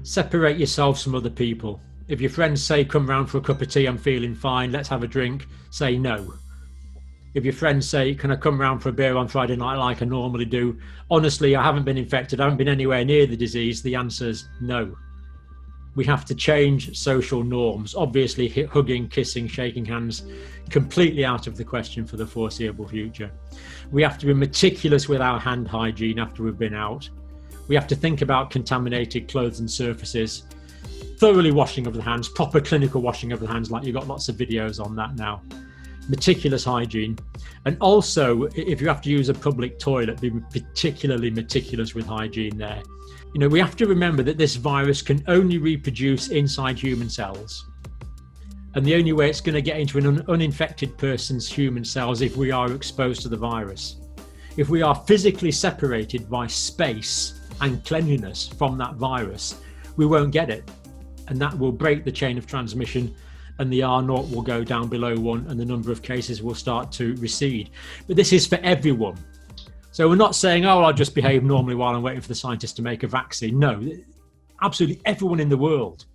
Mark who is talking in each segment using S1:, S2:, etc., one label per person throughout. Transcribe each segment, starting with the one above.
S1: Separate yourselves from other people. If your friends say, come round for a cup of tea, I'm feeling fine, let's have a drink, say no. If your friends say, can I come round for a beer on Friday night like I normally do? Honestly, I haven't been infected, I haven't been anywhere near the disease. The answer's no. We have to change social norms. Obviously, hugging, kissing, shaking hands, completely out of the question for the foreseeable future. We have to be meticulous with our hand hygiene after we've been out. We have to think about contaminated clothes and surfaces, thoroughly washing of the hands, proper clinical washing of the hands, like you've got lots of videos on that now. Meticulous hygiene. And also, if you have to use a public toilet, be particularly meticulous with hygiene there. You know, we have to remember that this virus can only reproduce inside human cells. And the only way it's going to get into an uninfected person's human cells if we are exposed to the virus. If we are physically separated by space and cleanliness from that virus, we won't get it. And that will break the chain of transmission, and the R0 will go down below 1 and the number of cases will start to recede. But this is for everyone. So we're not saying, oh, I'll just behave normally while I'm waiting for the scientists to make a vaccine. No, absolutely everyone in the world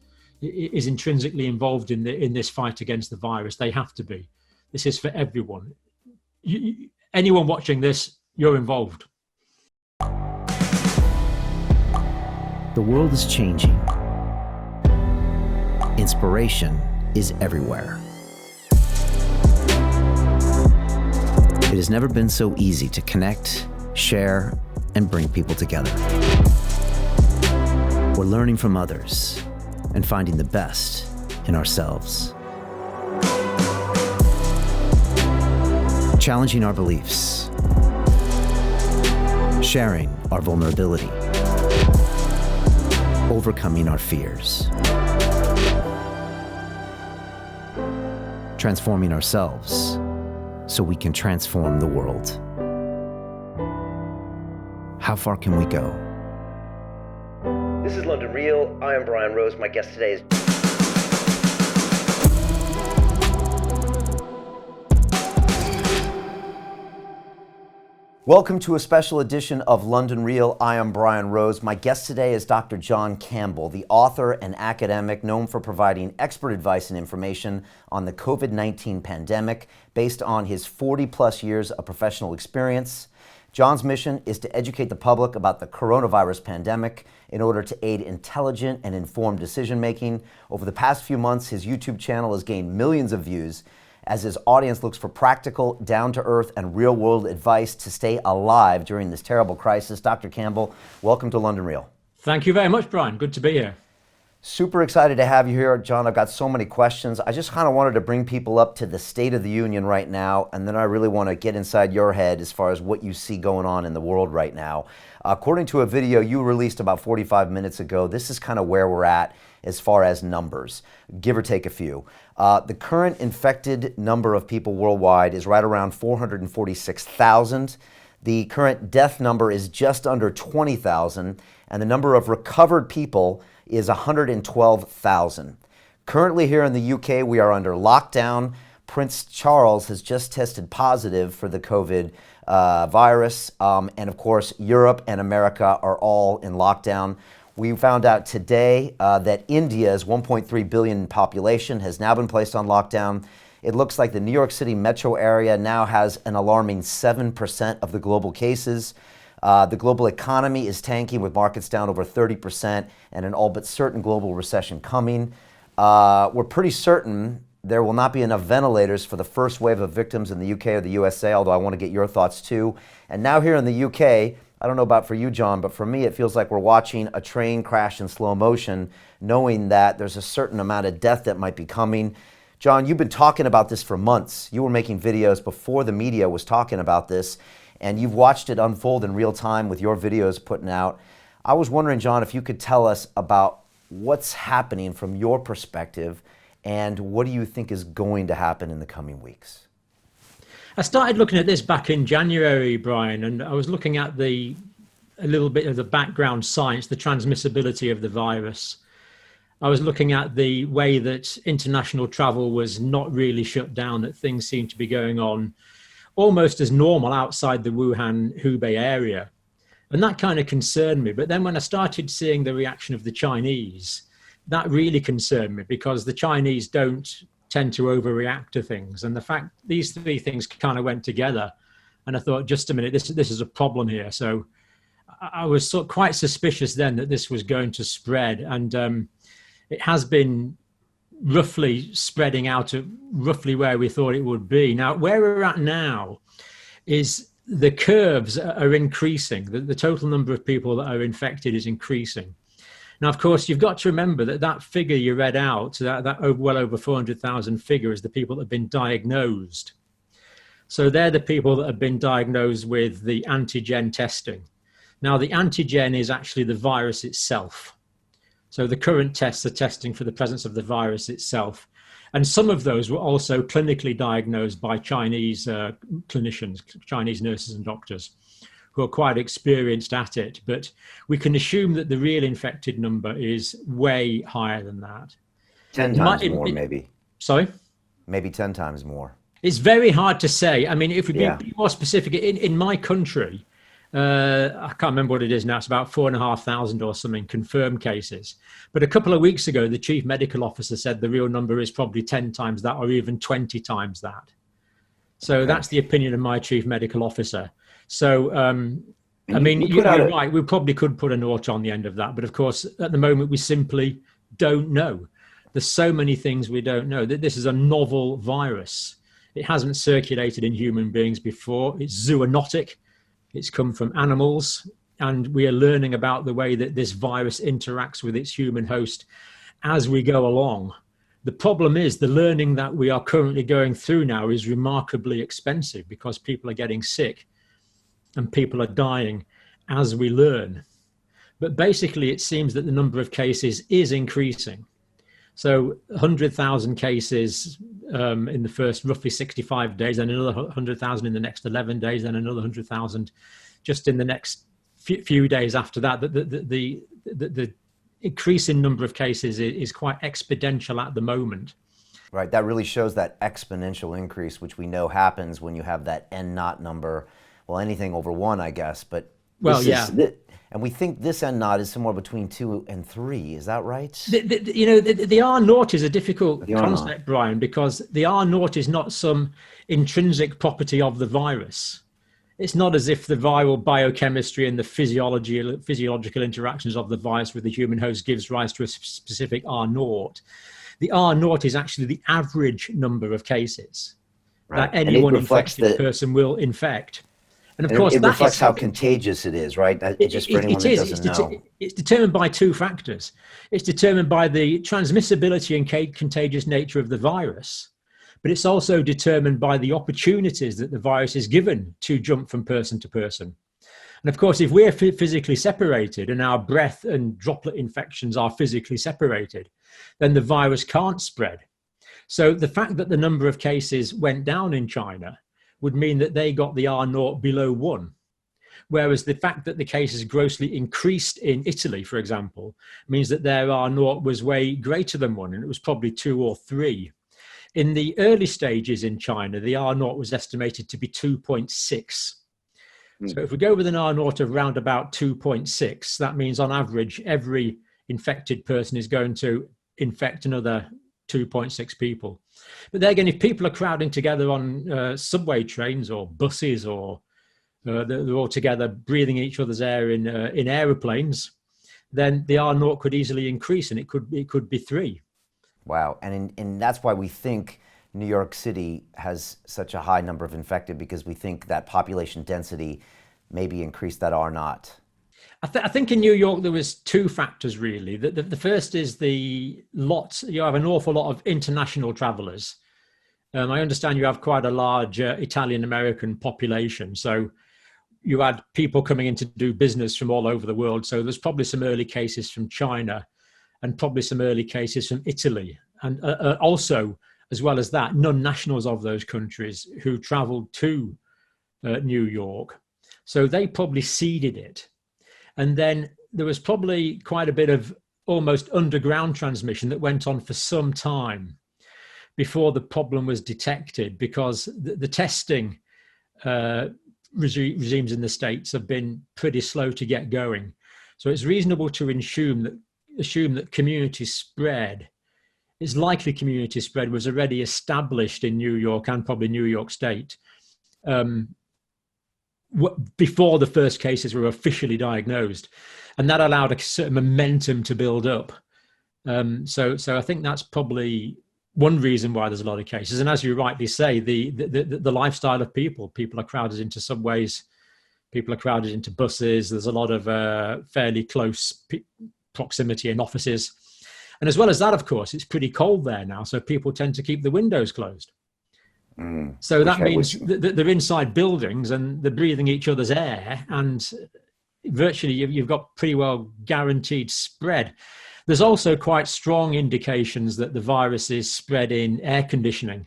S1: is intrinsically involved in this fight against the virus. They have to be. This is for everyone. Anyone watching this, you're involved.
S2: The world is changing. Inspiration is everywhere. It has never been so easy to connect, share, and bring people together. We're learning from others and finding the best in ourselves. Challenging our beliefs, sharing our vulnerability, overcoming our fears, transforming ourselves so we can transform the world. How far can we go?
S3: This is London Real. I am Brian Rose. My guest today is... Welcome to a special edition of London Real. I am Brian Rose. My guest today is Dr. John Campbell, the author and academic known for providing expert advice and information on the COVID-19 pandemic based on his 40-plus years of professional experience. John's mission is to educate the public about the coronavirus pandemic in order to aid intelligent and informed decision-making. Over the past few months, his YouTube channel has gained millions of views as his audience looks for practical, down-to-earth, and real-world advice to stay alive during this terrible crisis. Dr. Campbell, welcome to London Real.
S1: Thank you very much, Brian. Good to be here.
S3: Super excited to have you here, John. I've got so many questions. I just kind of wanted to bring people up to the state of the union right now, and then I really want to get inside your head as far as what you see going on in the world right now. According to a video you released about 45 minutes ago, this is kind of where we're at as far as numbers, give or take a few. The current infected number of people worldwide is right around 446,000. The current death number is just under 20,000, and the number of recovered people is 112,000. Currently here in the UK, we are under lockdown. Prince Charles has just tested positive for the COVID virus, and of course, Europe and America are all in lockdown. We found out today that India's 1.3 billion population has now been placed on lockdown. It looks like the New York City metro area now has an alarming 7% of the global cases. The global economy is tanking with markets down over 30% and an all but certain global recession coming. We're pretty certain there will not be enough ventilators for the first wave of victims in the UK or the USA, although I want to get your thoughts too. And now here in the UK, I don't know about for you, John, but for me, it feels like we're watching a train crash in slow motion, knowing that there's a certain amount of death that might be coming. John, you've been talking about this for months. You were making videos before the media was talking about this, and you've watched it unfold in real time with your videos putting out. I was wondering, John, if you could tell us about what's happening from your perspective, and what do you think is going to happen in the coming weeks?
S1: I started looking at this back in January, Brian, and I was looking at a little bit of the background science, the transmissibility of the virus. I was looking at the way that international travel was not really shut down, that things seemed to be going on almost as normal outside the Wuhan, Hubei area. And that kind of concerned me. But then when I started seeing the reaction of the Chinese, that really concerned me, because the Chinese don't tend to overreact to things. And the fact these three things kind of went together, and I thought, just a minute, this is a problem here. So I was quite suspicious then that this was going to spread. And it has been roughly spreading out to roughly where we thought it would be. Now, where we're at now is the curves are increasing. The total number of people that are infected is increasing. Now, of course, you've got to remember that figure you read out, that well over 400,000 figure, is the people that have been diagnosed. So they're the people that have been diagnosed with the antigen testing. Now, the antigen is actually the virus itself. So the current tests are testing for the presence of the virus itself. And some of those were also clinically diagnosed by Chinese clinicians, Chinese nurses and doctors, who are quite experienced at it. But we can assume that the real infected number is way higher than that.
S3: 10 times more, maybe.
S1: Sorry?
S3: Maybe 10 times more.
S1: It's very hard to say. I mean, if we be more specific, in my country, I can't remember what it is now. It's about 4,500 or something confirmed cases. But a couple of weeks ago, the chief medical officer said the real number is probably 10 times that, or even 20 times that. So that's the opinion of my chief medical officer. So, I mean, you're right. We probably could put a naught on the end of that. But of course, at the moment, we simply don't know. There's so many things we don't know. This is a novel virus. It hasn't circulated in human beings before. It's zoonotic. It's come from animals, and we are learning about the way that this virus interacts with its human host as we go along. The problem is the learning that we are currently going through now is remarkably expensive, because people are getting sick and people are dying as we learn. But basically, it seems that the number of cases is increasing. So 100,000 cases in the first roughly 65 days, then another 100,000 in the next 11 days, then another 100,000 just in the next few days after that. The increase in number of cases is quite exponential at the moment.
S3: Right, that really shows that exponential increase, which we know happens when you have that N-naught number. Well, anything over 1, I guess, but and we think this N-naught is somewhere between 2 and 3. Is that right?
S1: The R-naught is a difficult concept, Brian, because the R-naught is not some intrinsic property of the virus. It's not as if the viral biochemistry and the physiological interactions of the virus with the human host gives rise to a specific R-naught. The R-naught is actually the average number of cases that any one infected person will infect. And of course,
S3: it reflects how contagious it is, right? Just for anyone that doesn't know.
S1: It's determined by two factors. It's determined by the transmissibility and contagious nature of the virus, but it's also determined by the opportunities that the virus is given to jump from person to person. And of course, if we're physically separated and our breath and droplet infections are physically separated, then the virus can't spread. So the fact that the number of cases went down in China would mean that they got the R-naught below 1. Whereas the fact that the cases grossly increased in Italy, for example, means that their R-naught was way greater than 1, and it was probably 2 or 3. In the early stages in China, the R-naught was estimated to be 2.6. So if we go with an R-naught of around about 2.6, that means on average, every infected person is going to infect another 2.6 people. But then again, if people are crowding together on subway trains or buses, or they're all together breathing each other's air in aeroplanes, then the R-naught could easily increase, and it could be 3.
S3: Wow, and that's why we think New York City has such a high number of infected, because we think that population density maybe increased that R-naught.
S1: I think in New York there was 2 factors really. The first is you have an awful lot of international travelers. I understand you have quite a large Italian-American population, so you had people coming in to do business from all over the world. So there's probably some early cases from China, and probably some early cases from Italy. And also, as well as that, non-nationals of those countries who traveled to New York. So they probably seeded it. And then there was probably quite a bit of almost underground transmission that went on for some time before the problem was detected, because the testing regimes in the States have been pretty slow to get going. So it's reasonable to assume that community spread, it's likely community spread was already established in New York and probably New York State before the first cases were officially diagnosed. And that allowed a certain momentum to build up. So I think that's probably one reason why there's a lot of cases. And as you rightly say, the lifestyle of people are crowded into subways, people are crowded into buses. There's a lot of fairly close proximity in offices. And as well as that, of course, it's pretty cold there now. So people tend to keep the windows closed. So that means that they're inside buildings and they're breathing each other's air, and virtually you've got pretty well guaranteed spread. There's also quite strong indications that the virus is spread in air conditioning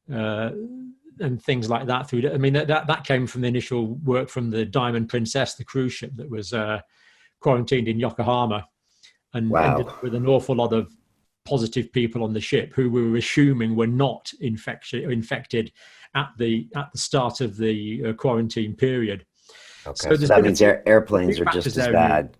S1: and things like that. I mean, that came from the initial work from the Diamond Princess, the cruise ship that was quarantined in Yokohama, and ended up with an awful lot of positive people on the ship who we were assuming were not infected at the start of the quarantine period.
S3: Okay, so that means airplanes are just as bad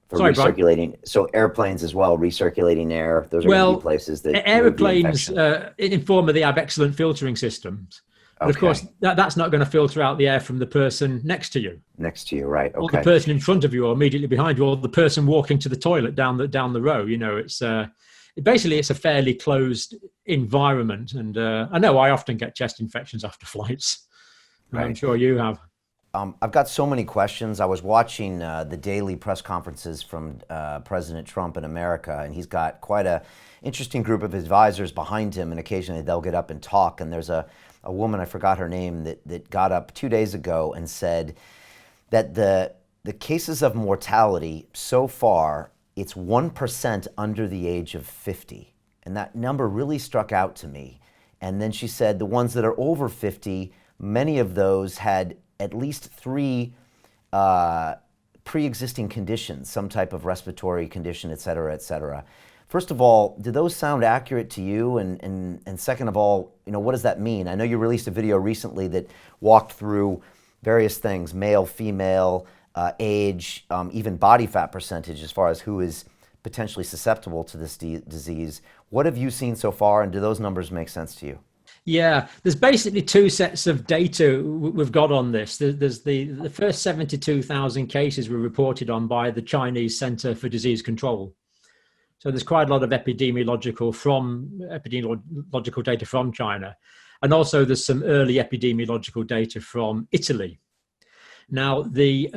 S3: for recirculating. Brian? So airplanes as well, recirculating air. Those are going to be places that
S1: airplanes in form of they have excellent filtering systems. But of course, that's not going to filter out the air from the person next to you.
S3: Next to you, right? Okay.
S1: Or the person in front of you, or immediately behind you, or the person walking to the toilet down the row. You know, it's basically it's a fairly closed environment. And I know I often get chest infections after flights. Right. I'm sure you have.
S3: I've got so many questions. I was watching the daily press conferences from President Trump in America, and he's got quite a interesting group of advisors behind him, and occasionally they'll get up and talk. And there's a woman, I forgot her name, that got up 2 days ago and said that the cases of mortality so far, it's 1% under the age of 50. And that number really struck out to me. And then she said the ones that are over 50, many of those had at least 3 pre-existing conditions, some type of respiratory condition, et cetera, et cetera. First of all, do those sound accurate to you? And second of all, you know, what does that mean? I know you released a video recently that walked through various things, male, female, age, even body fat percentage as far as who is potentially susceptible to this disease. What have you seen so far, and do those numbers make sense to you?
S1: Yeah, there's basically 2 sets of data we've got on this. There's the first 72,000 cases were reported on by the Chinese Center for Disease Control. So there's quite a lot of epidemiological data from China. And also there's some early epidemiological data from Italy. Now, the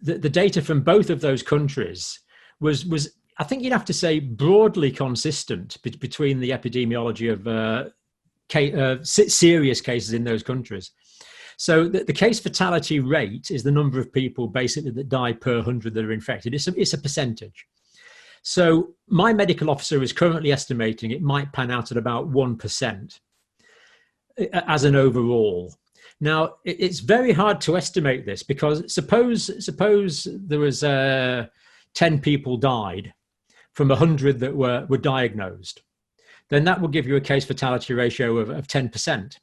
S1: data from both of those countries was I think you'd have to say broadly consistent between the epidemiology of serious cases in those countries. So the case fatality rate is the number of people basically that die per 100 that are infected. It's a percentage. So my medical officer is currently estimating it might pan out at about 1% as an overall. Now, it's very hard to estimate this because suppose there was 10 people died from 100 that were diagnosed. Then that will give you a case fatality ratio of 10%.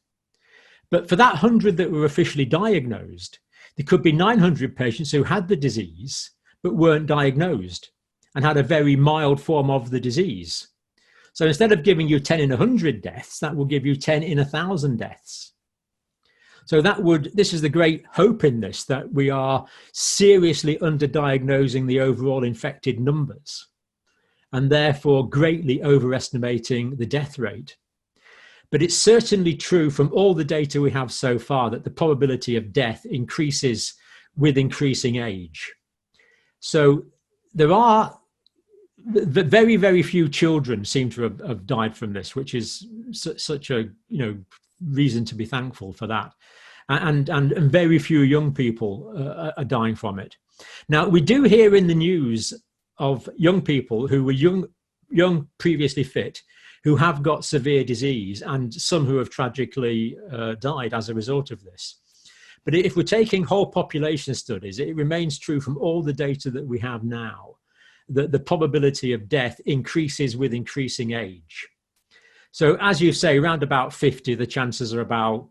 S1: But for that 100 that were officially diagnosed, there could be 900 patients who had the disease but weren't diagnosed and had a very mild form of the disease. So instead of giving you 10 in 100 deaths, that will give you 10 in 1,000 deaths. So this is the great hope in this, that we are seriously underdiagnosing the overall infected numbers and therefore greatly overestimating the death rate. But it's certainly true from all the data we have so far that the probability of death increases with increasing age. So there are very, very few children seem to have died from this, which is such a reason to be thankful for that. And very few young people are dying from it. Now, we do hear in the news of young people who were young, previously fit, who have got severe disease, and some who have tragically died as a result of this. But if we're taking whole population studies, it remains true from all the data that we have now that the probability of death increases with increasing age. So as you say, around about 50, the chances are about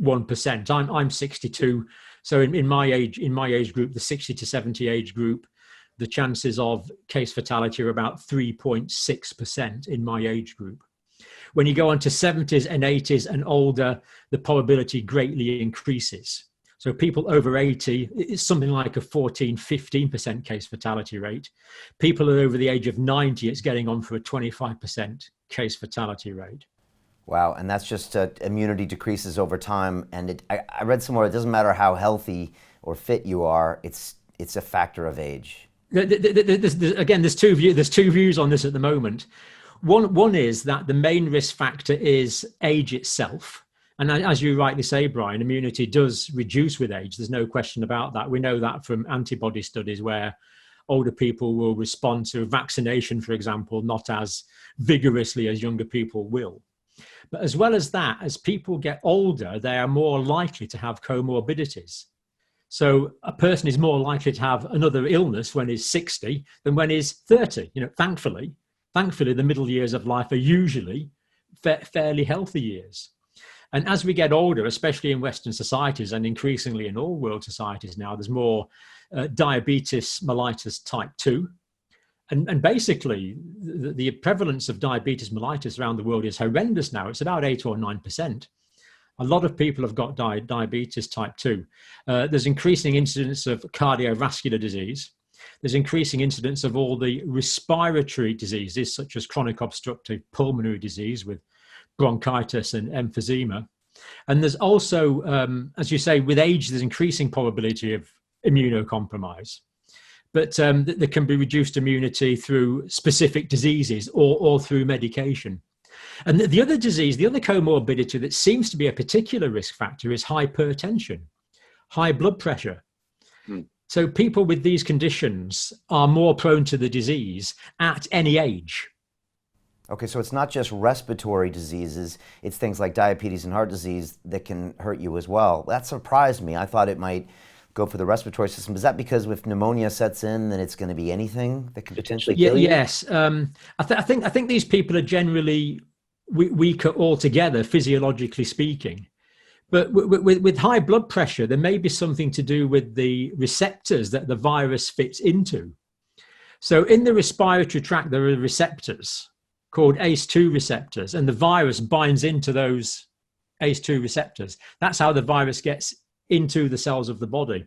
S1: 1%. I'm 62, so in my age group, the 60 to 70 age group, the chances of case fatality are about 3.6% in my age group. When you go on to 70s and 80s and older, the probability greatly increases. So people over 80, it's something like a 14-15% case fatality rate. People over the age of 90, it's getting on for a 25% case fatality rate.
S3: Wow, and that's just immunity decreases over time. And I read somewhere it doesn't matter how healthy or fit you are; it's a factor of age.
S1: Again, there's two views on this at the moment. One is that the main risk factor is age itself, and as you rightly say, Brian, immunity does reduce with age. There's no question about that. We know that from antibody studies where older people will respond to vaccination, for example, not as vigorously as younger people will. But as well as that, as people get older, they are more likely to have comorbidities. So a person is more likely to have another illness when he's 60 than when he's 30. Thankfully, the middle years of life are usually fairly healthy years. And as we get older, especially in Western societies and increasingly in all world societies now, there's more diabetes mellitus type 2. And basically, the prevalence of diabetes mellitus around the world is horrendous now. It's about 8 or 9%. A lot of people have got diabetes type 2. There's increasing incidence of cardiovascular disease. There's increasing incidence of all the respiratory diseases, such as chronic obstructive pulmonary disease with bronchitis and emphysema. And there's also, as you say, with age, there's increasing probability of immunocompromise. But there can be reduced immunity through specific diseases or through medication. And the other disease, the other comorbidity that seems to be a particular risk factor is hypertension, high blood pressure. So people with these conditions are more prone to the disease at any age.
S3: Okay, so it's not just respiratory diseases, it's things like diabetes and heart disease that can hurt you as well. That surprised me. I thought it might go for the respiratory system. Is that because if pneumonia sets in, then it's going to be anything that could potentially kill you?
S1: Yes. I think these people are generally weaker altogether, physiologically speaking. But with high blood pressure, there may be something to do with the receptors that the virus fits into. So in the respiratory tract, there are receptors called ACE2 receptors, and the virus binds into those ACE2 receptors. That's how the virus gets into the cells of the body.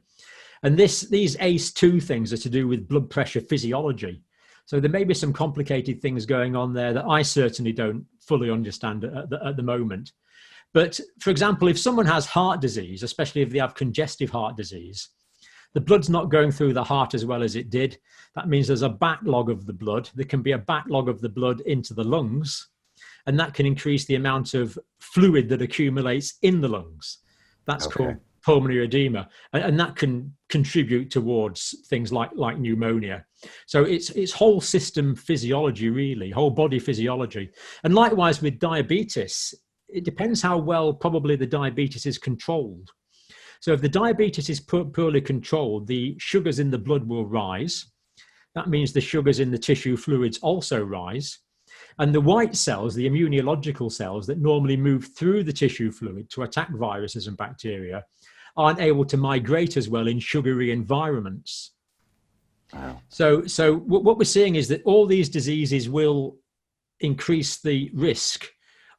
S1: And these ACE2 things are to do with blood pressure physiology. So there may be some complicated things going on there that I certainly don't fully understand at the moment. But for example, if someone has heart disease, especially if they have congestive heart disease, the blood's not going through the heart as well as it did. That means there's a backlog of the blood. There can be a backlog of the blood into the lungs, and that can increase the amount of fluid that accumulates in the lungs. That's called pulmonary edema, and that can contribute towards things like pneumonia. So it's whole system physiology, really, whole body physiology. And likewise with diabetes, it depends how well probably the diabetes is controlled. So if the diabetes is poorly controlled, the sugars in the blood will rise. That means the sugars in the tissue fluids also rise. And the white cells, the immunological cells that normally move through the tissue fluid to attack viruses and bacteria, aren't able to migrate as well in sugary environments.
S3: Wow.
S1: So what we're seeing is that all these diseases will increase the risk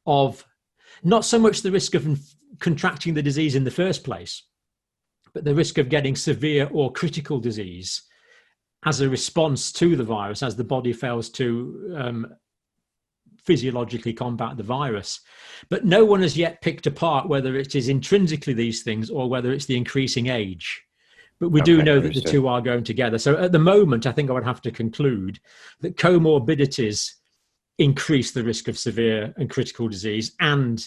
S1: of, not so much the risk of contracting the disease in the first place, but the risk of getting severe or critical disease as a response to the virus, as the body fails to physiologically combat the virus. But no one has yet picked apart whether it is intrinsically these things or whether it's the increasing age. But we do know that the two are going together. So at the moment, I think I would have to conclude that comorbidities increase the risk of severe and critical disease, and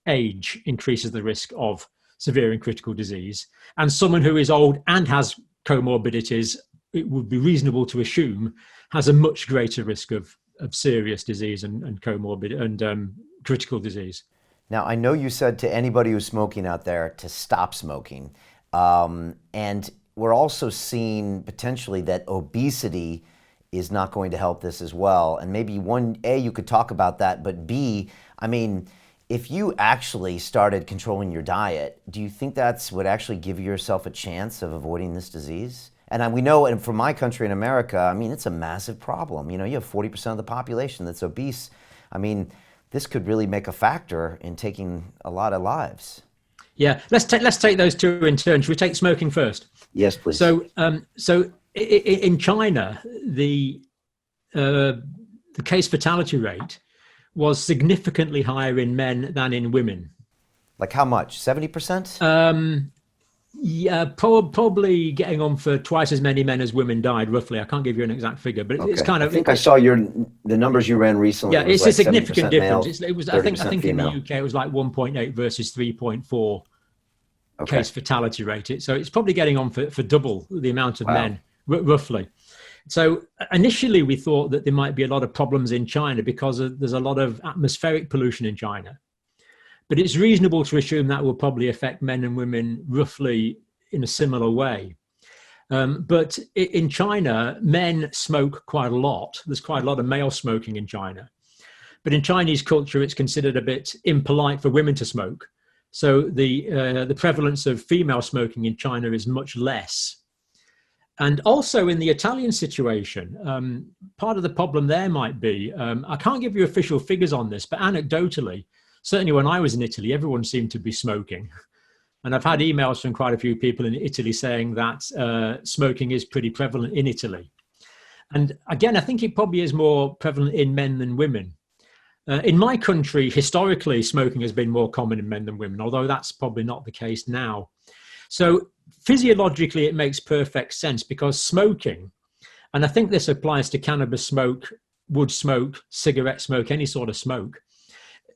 S1: age increases the risk of severe and critical disease. And someone who is old and has comorbidities, it would be reasonable to assume, has a much greater risk of serious disease and comorbid and critical disease.
S3: Now, I know you said to anybody who's smoking out there to stop smoking. And we're also seeing potentially that obesity is not going to help this as well. And maybe A, you could talk about that, but B, I mean, if you actually started controlling your diet, do you think that's would actually give yourself a chance of avoiding this disease? And we know, and from my country in America, I mean, it's a massive problem. You know, you have 40% of the population that's obese. I mean, this could really make a factor in taking a lot of lives.
S1: Yeah, let's take those two in turn. Should we take smoking first?
S3: Yes, please.
S1: So in China, the case fatality rate was significantly higher in men than in women.
S3: Like how much? 70%?
S1: Yeah, probably getting on for twice as many men as women died, roughly. I can't give you an exact figure, but it's kind of.
S3: I think I saw the numbers you ran recently.
S1: Yeah, it's like a significant difference.
S3: Male,
S1: it was. I think
S3: female.
S1: In the UK it was like 1.8 versus 3.4 case fatality rate. So it's probably getting on for double the amount of men, roughly. So initially we thought that there might be a lot of problems in China because there's a lot of atmospheric pollution in China. But it's reasonable to assume that will probably affect men and women roughly in a similar way. But in China, men smoke quite a lot. There's quite a lot of male smoking in China. But in Chinese culture, it's considered a bit impolite for women to smoke. So the prevalence of female smoking in China is much less. And also in the Italian situation, part of the problem there might be, I can't give you official figures on this, but anecdotally, certainly when I was in Italy, everyone seemed to be smoking. And I've had emails from quite a few people in Italy saying that smoking is pretty prevalent in Italy. And again, I think it probably is more prevalent in men than women. In my country, historically, smoking has been more common in men than women, although that's probably not the case now. So physiologically, it makes perfect sense because smoking, and I think this applies to cannabis smoke, wood smoke, cigarette smoke, any sort of smoke,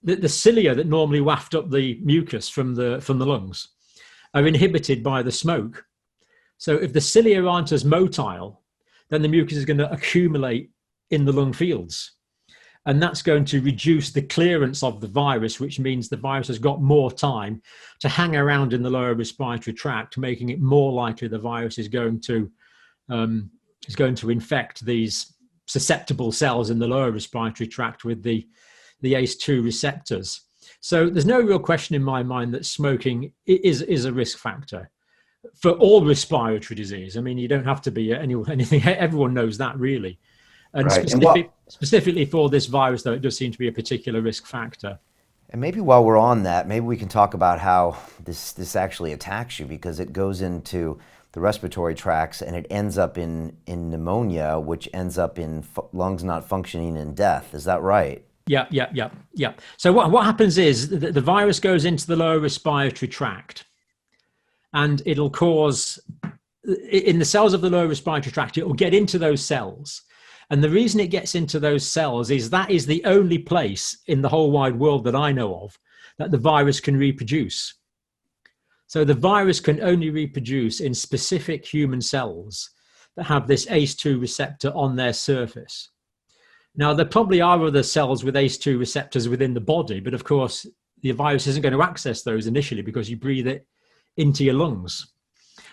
S1: the cilia that normally waft up the mucus from the lungs are inhibited by the smoke. So if the cilia aren't as motile, then the mucus is going to accumulate in the lung fields. And that's going to reduce the clearance of the virus, which means the virus has got more time to hang around in the lower respiratory tract, making it more likely the virus is going to infect these susceptible cells in the lower respiratory tract with the ACE2 receptors. So there's no real question in my mind that smoking is a risk factor for all respiratory disease. I mean, you don't have to be anything. Everyone knows that, really. And specifically for this virus, though, it does seem to be a particular risk factor.
S3: And maybe while we're on that, maybe we can talk about how this actually attacks you, because it goes into the respiratory tracts and it ends up in pneumonia, which ends up in lungs not functioning and death. Is that right?
S1: Yeah. So what happens is the virus goes into the lower respiratory tract, and it'll cause, in the cells of the lower respiratory tract, it will get into those cells. And the reason it gets into those cells is that is the only place in the whole wide world that I know of that the virus can reproduce. So the virus can only reproduce in specific human cells that have this ACE2 receptor on their surface. Now, there probably are other cells with ACE2 receptors within the body, but of course, the virus isn't going to access those initially because you breathe it into your lungs.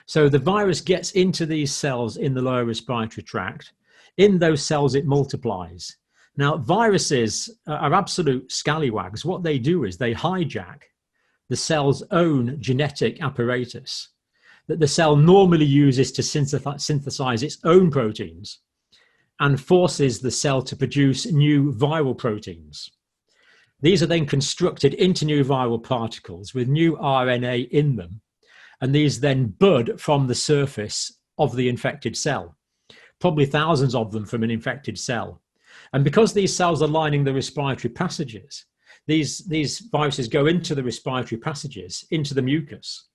S1: So the virus gets into these cells in the lower respiratory tract. In those cells, it multiplies. Now, viruses are absolute scallywags. What they do is they hijack the cell's own genetic apparatus that the cell normally uses to synthesize its own proteins, and forces the cell to produce new viral proteins. These are then constructed into new viral particles with new RNA in them, and these then bud from the surface of the infected cell, probably thousands of them from an infected cell. And because these cells are lining the respiratory passages, these viruses go into the respiratory passages, into the mucus.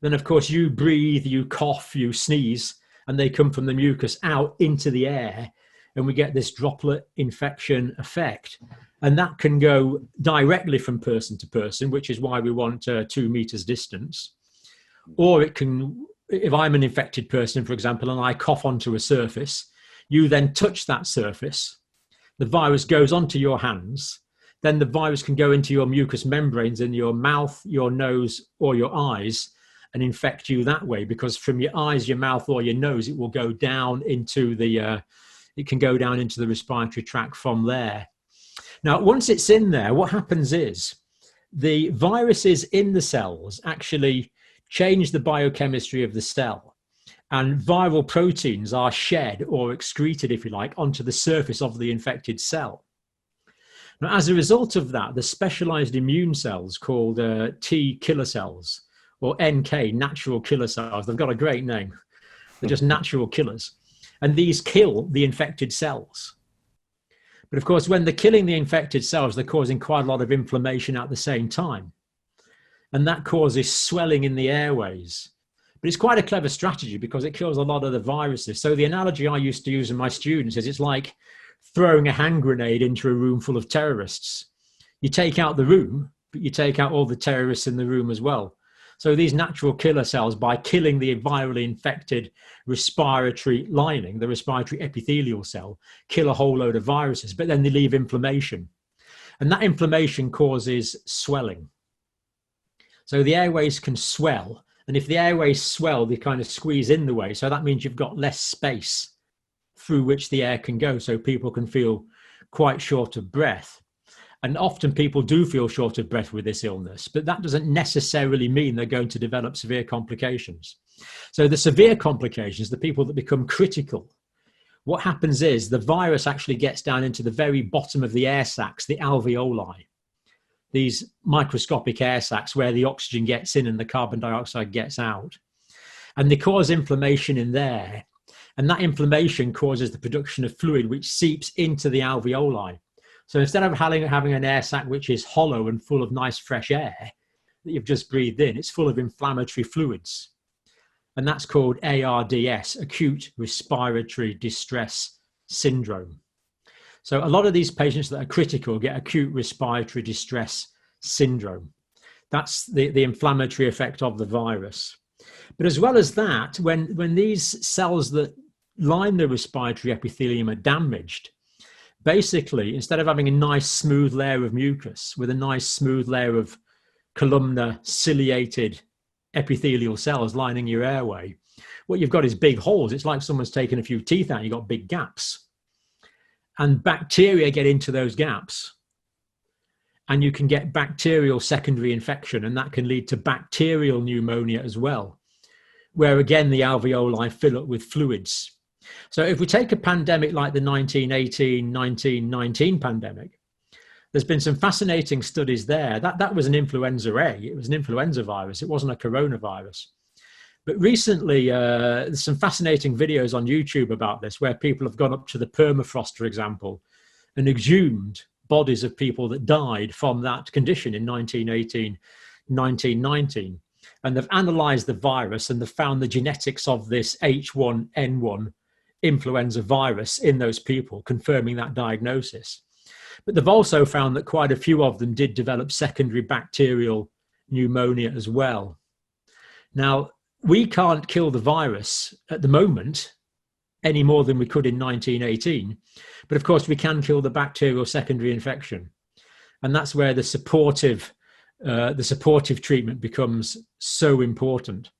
S1: Then, of course, you breathe, you cough, you sneeze, and they come from the mucus out into the air, and we get this droplet infection effect. And that can go directly from person to person, which is why we want 2 meters distance. Or it can, if I'm an infected person, for example, and I cough onto a surface, you then touch that surface, the virus goes onto your hands, then the virus can go into your mucous membranes in your mouth, your nose, or your eyes, and infect you that way, because from your eyes, your mouth, or your nose, it will go down into the respiratory tract from there. Now, once it's in there, what happens is the viruses in the cells actually change the biochemistry of the cell, and viral proteins are shed or excreted, if you like, onto the surface of the infected cell. Now, as a result of that, the specialized immune cells called T killer cells, or NK, natural killer cells, they've got a great name. They're just natural killers. And these kill the infected cells. But of course, when they're killing the infected cells, they're causing quite a lot of inflammation at the same time. And that causes swelling in the airways. But it's quite a clever strategy because it kills a lot of the viruses. So the analogy I used to use with my students is it's like throwing a hand grenade into a room full of terrorists. You take out the room, but you take out all the terrorists in the room as well. So these natural killer cells, by killing the virally infected respiratory lining, the respiratory epithelial cell, kill a whole load of viruses, but then they leave inflammation. And that inflammation causes swelling. So the airways can swell. And if the airways swell, they kind of squeeze in the way. So that means you've got less space through which the air can go. So people can feel quite short of breath. And often people do feel short of breath with this illness, but that doesn't necessarily mean they're going to develop severe complications. So the severe complications, the people that become critical, what happens is the virus actually gets down into the very bottom of the air sacs, the alveoli, these microscopic air sacs where the oxygen gets in and the carbon dioxide gets out. And they cause inflammation in there. And that inflammation causes the production of fluid which seeps into the alveoli. So instead of having an air sac which is hollow and full of nice fresh air that you've just breathed in, it's full of inflammatory fluids. And that's called ARDS, acute respiratory distress syndrome. So a lot of these patients that are critical get acute respiratory distress syndrome. That's the inflammatory effect of the virus. But as well as that, when these cells that line the respiratory epithelium are damaged, basically, instead of having a nice smooth layer of mucus with a nice smooth layer of columnar ciliated epithelial cells lining your airway, what you've got is big holes. It's like someone's taken a few teeth out, you've got big gaps. And bacteria get into those gaps. And you can get bacterial secondary infection, and that can lead to bacterial pneumonia as well, where again the alveoli fill up with fluids. So if we take a pandemic like the 1918-1919 pandemic, there's been some fascinating studies there. That was an influenza A. It was an influenza virus. It wasn't a coronavirus. But recently, there's some fascinating videos on YouTube about this, where people have gone up to the permafrost, for example, and exhumed bodies of people that died from that condition in 1918, 1919. And they've analyzed the virus and they've found the genetics of this H1N1 influenza virus in those people, confirming that diagnosis. But they've also found that quite a few of them did develop secondary bacterial pneumonia as well. Now, we can't kill the virus at the moment any more than we could in 1918. But of course, we can kill the bacterial secondary infection. And that's where the supportive treatment becomes so important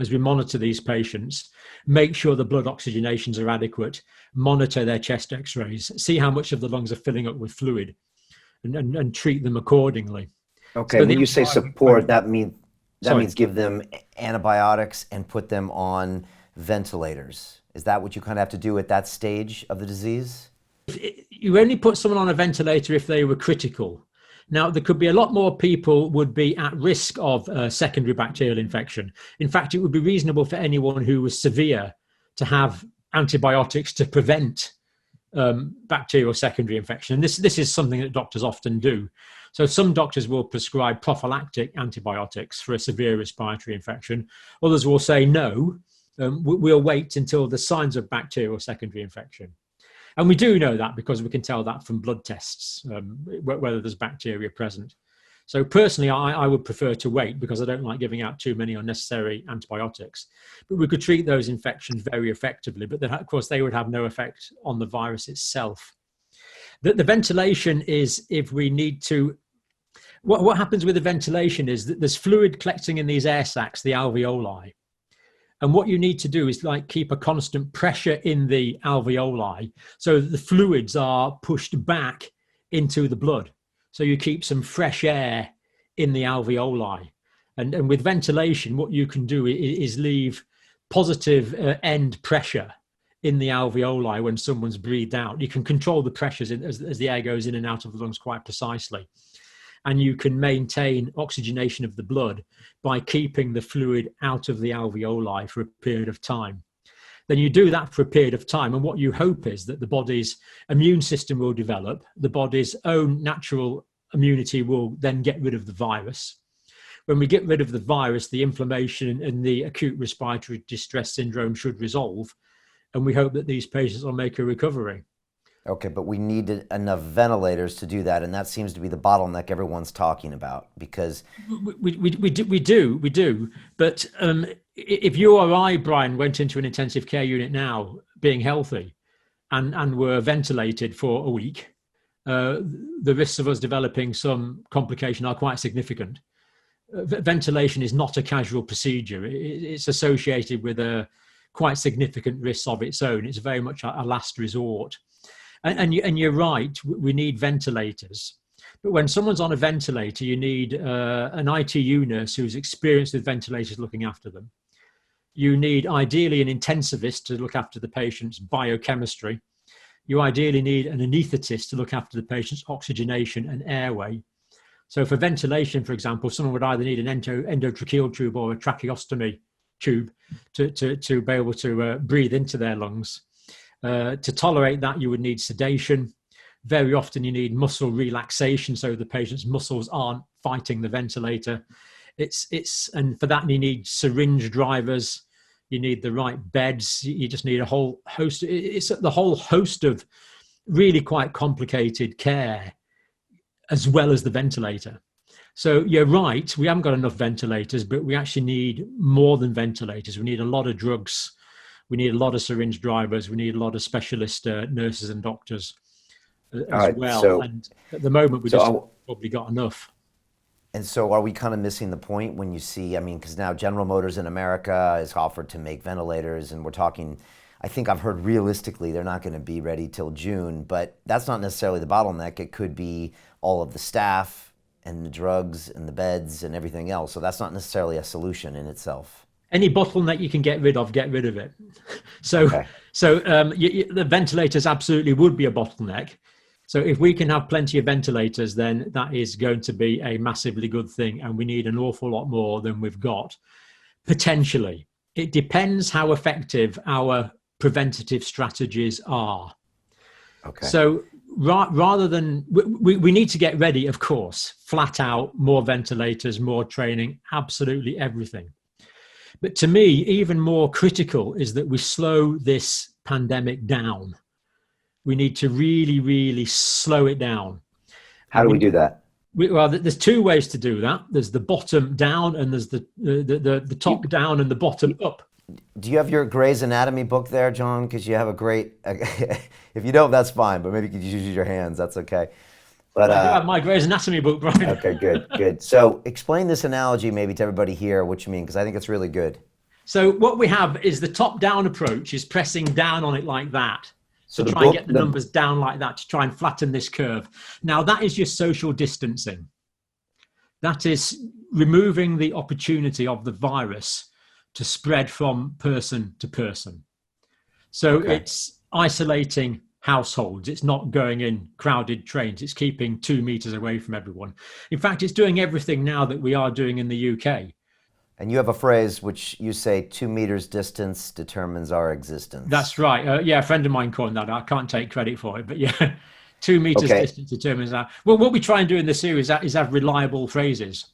S1: as we monitor these patients, make sure the blood oxygenations are adequate, monitor their chest x-rays, see how much of the lungs are filling up with fluid, and treat them accordingly.
S3: Okay,
S1: So
S3: when you say support, that means give them antibiotics and put them on ventilators. Is that what you kind of have to do at that stage of the disease?
S1: You only put someone on a ventilator if they were critical. Now, there could be a lot more people would be at risk of secondary bacterial infection. In fact, it would be reasonable for anyone who was severe to have antibiotics to prevent bacterial secondary infection. And this is something that doctors often do. So some doctors will prescribe prophylactic antibiotics for a severe respiratory infection. Others will say, no, we'll wait until the signs of bacterial secondary infection. And we do know that because we can tell that from blood tests, whether there's bacteria present. So personally, I would prefer to wait because I don't like giving out too many unnecessary antibiotics. But we could treat those infections very effectively. But then, of course, they would have no effect on the virus itself. The ventilation is if we need to... What happens with the ventilation is that there's fluid collecting in these air sacs, the alveoli. And what you need to do is like keep a constant pressure in the alveoli so that the fluids are pushed back into the blood. So you keep some fresh air in the alveoli. And with ventilation, what you can do is leave positive end pressure in the alveoli when someone's breathed out. You can control the pressures as the air goes in and out of the lungs quite precisely. And you can maintain oxygenation of the blood by keeping the fluid out of the alveoli for a period of time. Then you do that for a period of time, and what you hope is that the body's immune system will develop, the body's own natural immunity will then get rid of the virus. When we get rid of the virus, the inflammation and the acute respiratory distress syndrome should resolve, and we hope that these patients will make a recovery.
S3: Okay, but we need enough ventilators to do that, and that seems to be the bottleneck everyone's talking about, because
S1: we do. But if you or I, Brian, went into an intensive care unit now, being healthy, and were ventilated for a week, the risks of us developing some complication are quite significant. Ventilation is not a casual procedure. It's associated with a quite significant risks of its own. It's very much a last resort. And you're right, we need ventilators. But when someone's on a ventilator, you need an ITU nurse who's experienced with ventilators looking after them. You need ideally an intensivist to look after the patient's biochemistry. You ideally need an anaesthetist to look after the patient's oxygenation and airway. So for ventilation, for example, someone would either need an endotracheal tube or a tracheostomy tube to be able to breathe into their lungs. To tolerate that, you would need sedation. Very often you need muscle relaxation so the patient's muscles aren't fighting the ventilator. And for that you need syringe drivers, you need the right beds, you just need a whole host. It's the whole host of really quite complicated care as well as the ventilator. So you're right, we haven't got enough ventilators, but we actually need more than ventilators. We need a lot of drugs. We need a lot of syringe drivers. We need a lot of specialist nurses and doctors as well. So, and at the moment, we just probably got enough.
S3: And so are we kind of missing the point when you see, I mean, because now General Motors in America is offered to make ventilators, and we're talking, I think I've heard realistically they're not going to be ready till June, but that's not necessarily the bottleneck. It could be all of the staff and the drugs and the beds and everything else. So that's not necessarily a solution in itself.
S1: Any bottleneck you can get rid of it. So,
S3: okay.
S1: The ventilators absolutely would be a bottleneck. So if we can have plenty of ventilators, then that is going to be a massively good thing. And we need an awful lot more than we've got, potentially. It depends how effective our preventative strategies are.
S3: Okay.
S1: So rather than, we need to get ready, of course, flat out, more ventilators, more training, absolutely everything. But to me, even more critical is that we slow this pandemic down. We need to really, really slow it down.
S3: How do we do that?
S1: Well, there's two ways to do that. There's the bottom down, and there's the top down and the bottom up.
S3: Do you have your Grey's Anatomy book there, John? Because you have a great, if you don't, that's fine, but maybe you could just use your hands. That's okay. But
S1: I do have my Grey's Anatomy book, Brian.
S3: Okay, good. So explain this analogy maybe to everybody here, what you mean, because I think it's really good.
S1: So what we have is the top-down approach is pressing down on it like that.
S3: So
S1: to try and get the numbers down like that, to try and flatten this curve. Now, that is your social distancing. That is removing the opportunity of the virus to spread from person to person. So It's isolating households. It's not going in crowded trains. It's keeping 2 meters away from everyone. In fact, it's doing everything now that we are doing in the UK.
S3: And you have a phrase which you say, 2 meters distance determines our existence.
S1: That's right. Yeah, a friend of mine coined that. I can't take credit for it, but yeah, 2 meters distance determines that. Well, what we try and do in this series is have reliable phrases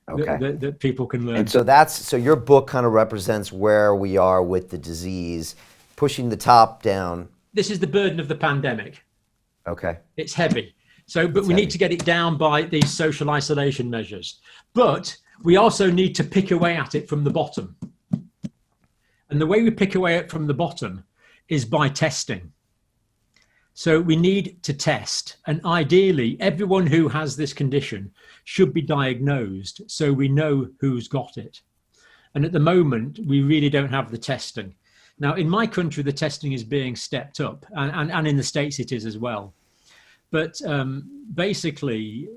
S1: that people can learn.
S3: And so your book kind of represents where we are with the disease, pushing the top down.
S1: This is the burden of the pandemic.
S3: Okay.
S1: It's heavy. But we need to get it down by these social isolation measures. But we also need to pick away at it from the bottom. And the way we pick away at from the bottom is by testing. So we need to test. And ideally, everyone who has this condition should be diagnosed so we know who's got it. And at the moment, we really don't have the testing. Now, in my country, the testing is being stepped up, and in the States it is as well. But basically,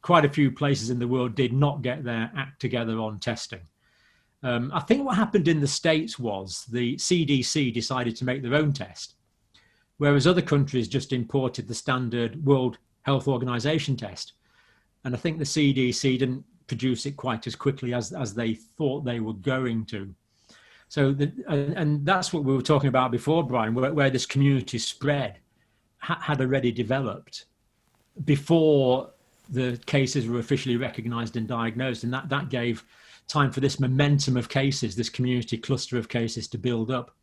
S1: quite a few places in the world did not get their act together on testing. I think what happened in the States was the CDC decided to make their own test, whereas other countries just imported the standard World Health Organization test. And I think the CDC didn't produce it quite as quickly as they thought they were going to. So, and that's what we were talking about before, Brian, where this community spread had already developed before the cases were officially recognized and diagnosed. And that gave time for this momentum of cases, this community cluster of cases to build up.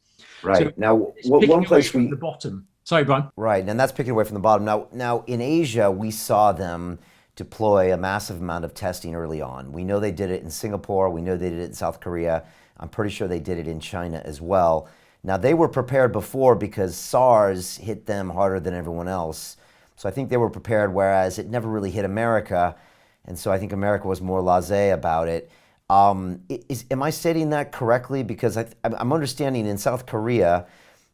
S3: Right.
S1: So
S3: now, one place
S1: from the bottom. Sorry, Brian.
S3: Right, and that's picking away from the bottom. Now in Asia, we saw them deploy a massive amount of testing early on. We know they did it in Singapore. We know they did it in South Korea. I'm pretty sure they did it in China as well. Now, they were prepared before because SARS hit them harder than everyone else. So I think they were prepared, whereas it never really hit America. And so I think America was more blasé about it. Am I stating that correctly? Because I'm understanding in South Korea,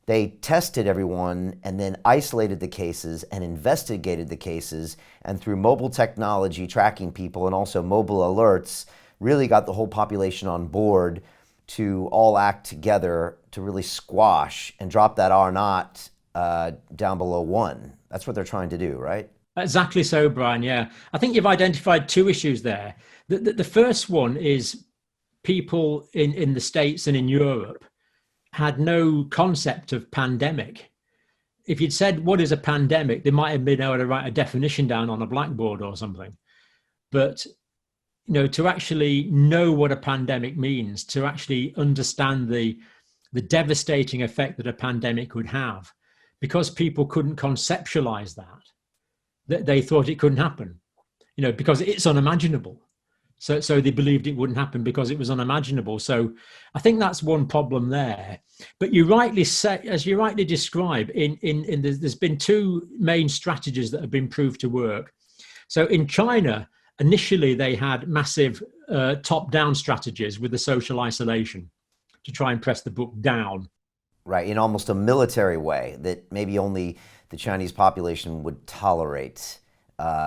S3: they tested everyone and then isolated the cases and investigated the cases, and through mobile technology tracking people and also mobile alerts, really got the whole population on board to all act together to really squash and drop that R naught down below 1. That's what they're trying to do, right?
S1: Exactly so, Brian. Yeah, I think you've identified two issues there. The first one is people in the States and in Europe had no concept of pandemic. If you'd said, what is a pandemic? They might have been able to write a definition down on a blackboard or something. But, to actually know what a pandemic means, to actually understand the devastating effect that a pandemic would have, because people couldn't conceptualize that they thought it couldn't happen, because it's unimaginable. So they believed it wouldn't happen because it was unimaginable. So I think that's one problem there. But you rightly say, as you rightly describe, there's been two main strategies that have been proved to work. So in China, initially they had massive top-down strategies with the social isolation to try and press the book down.
S3: Right, in almost a military way that maybe only the Chinese population would tolerate,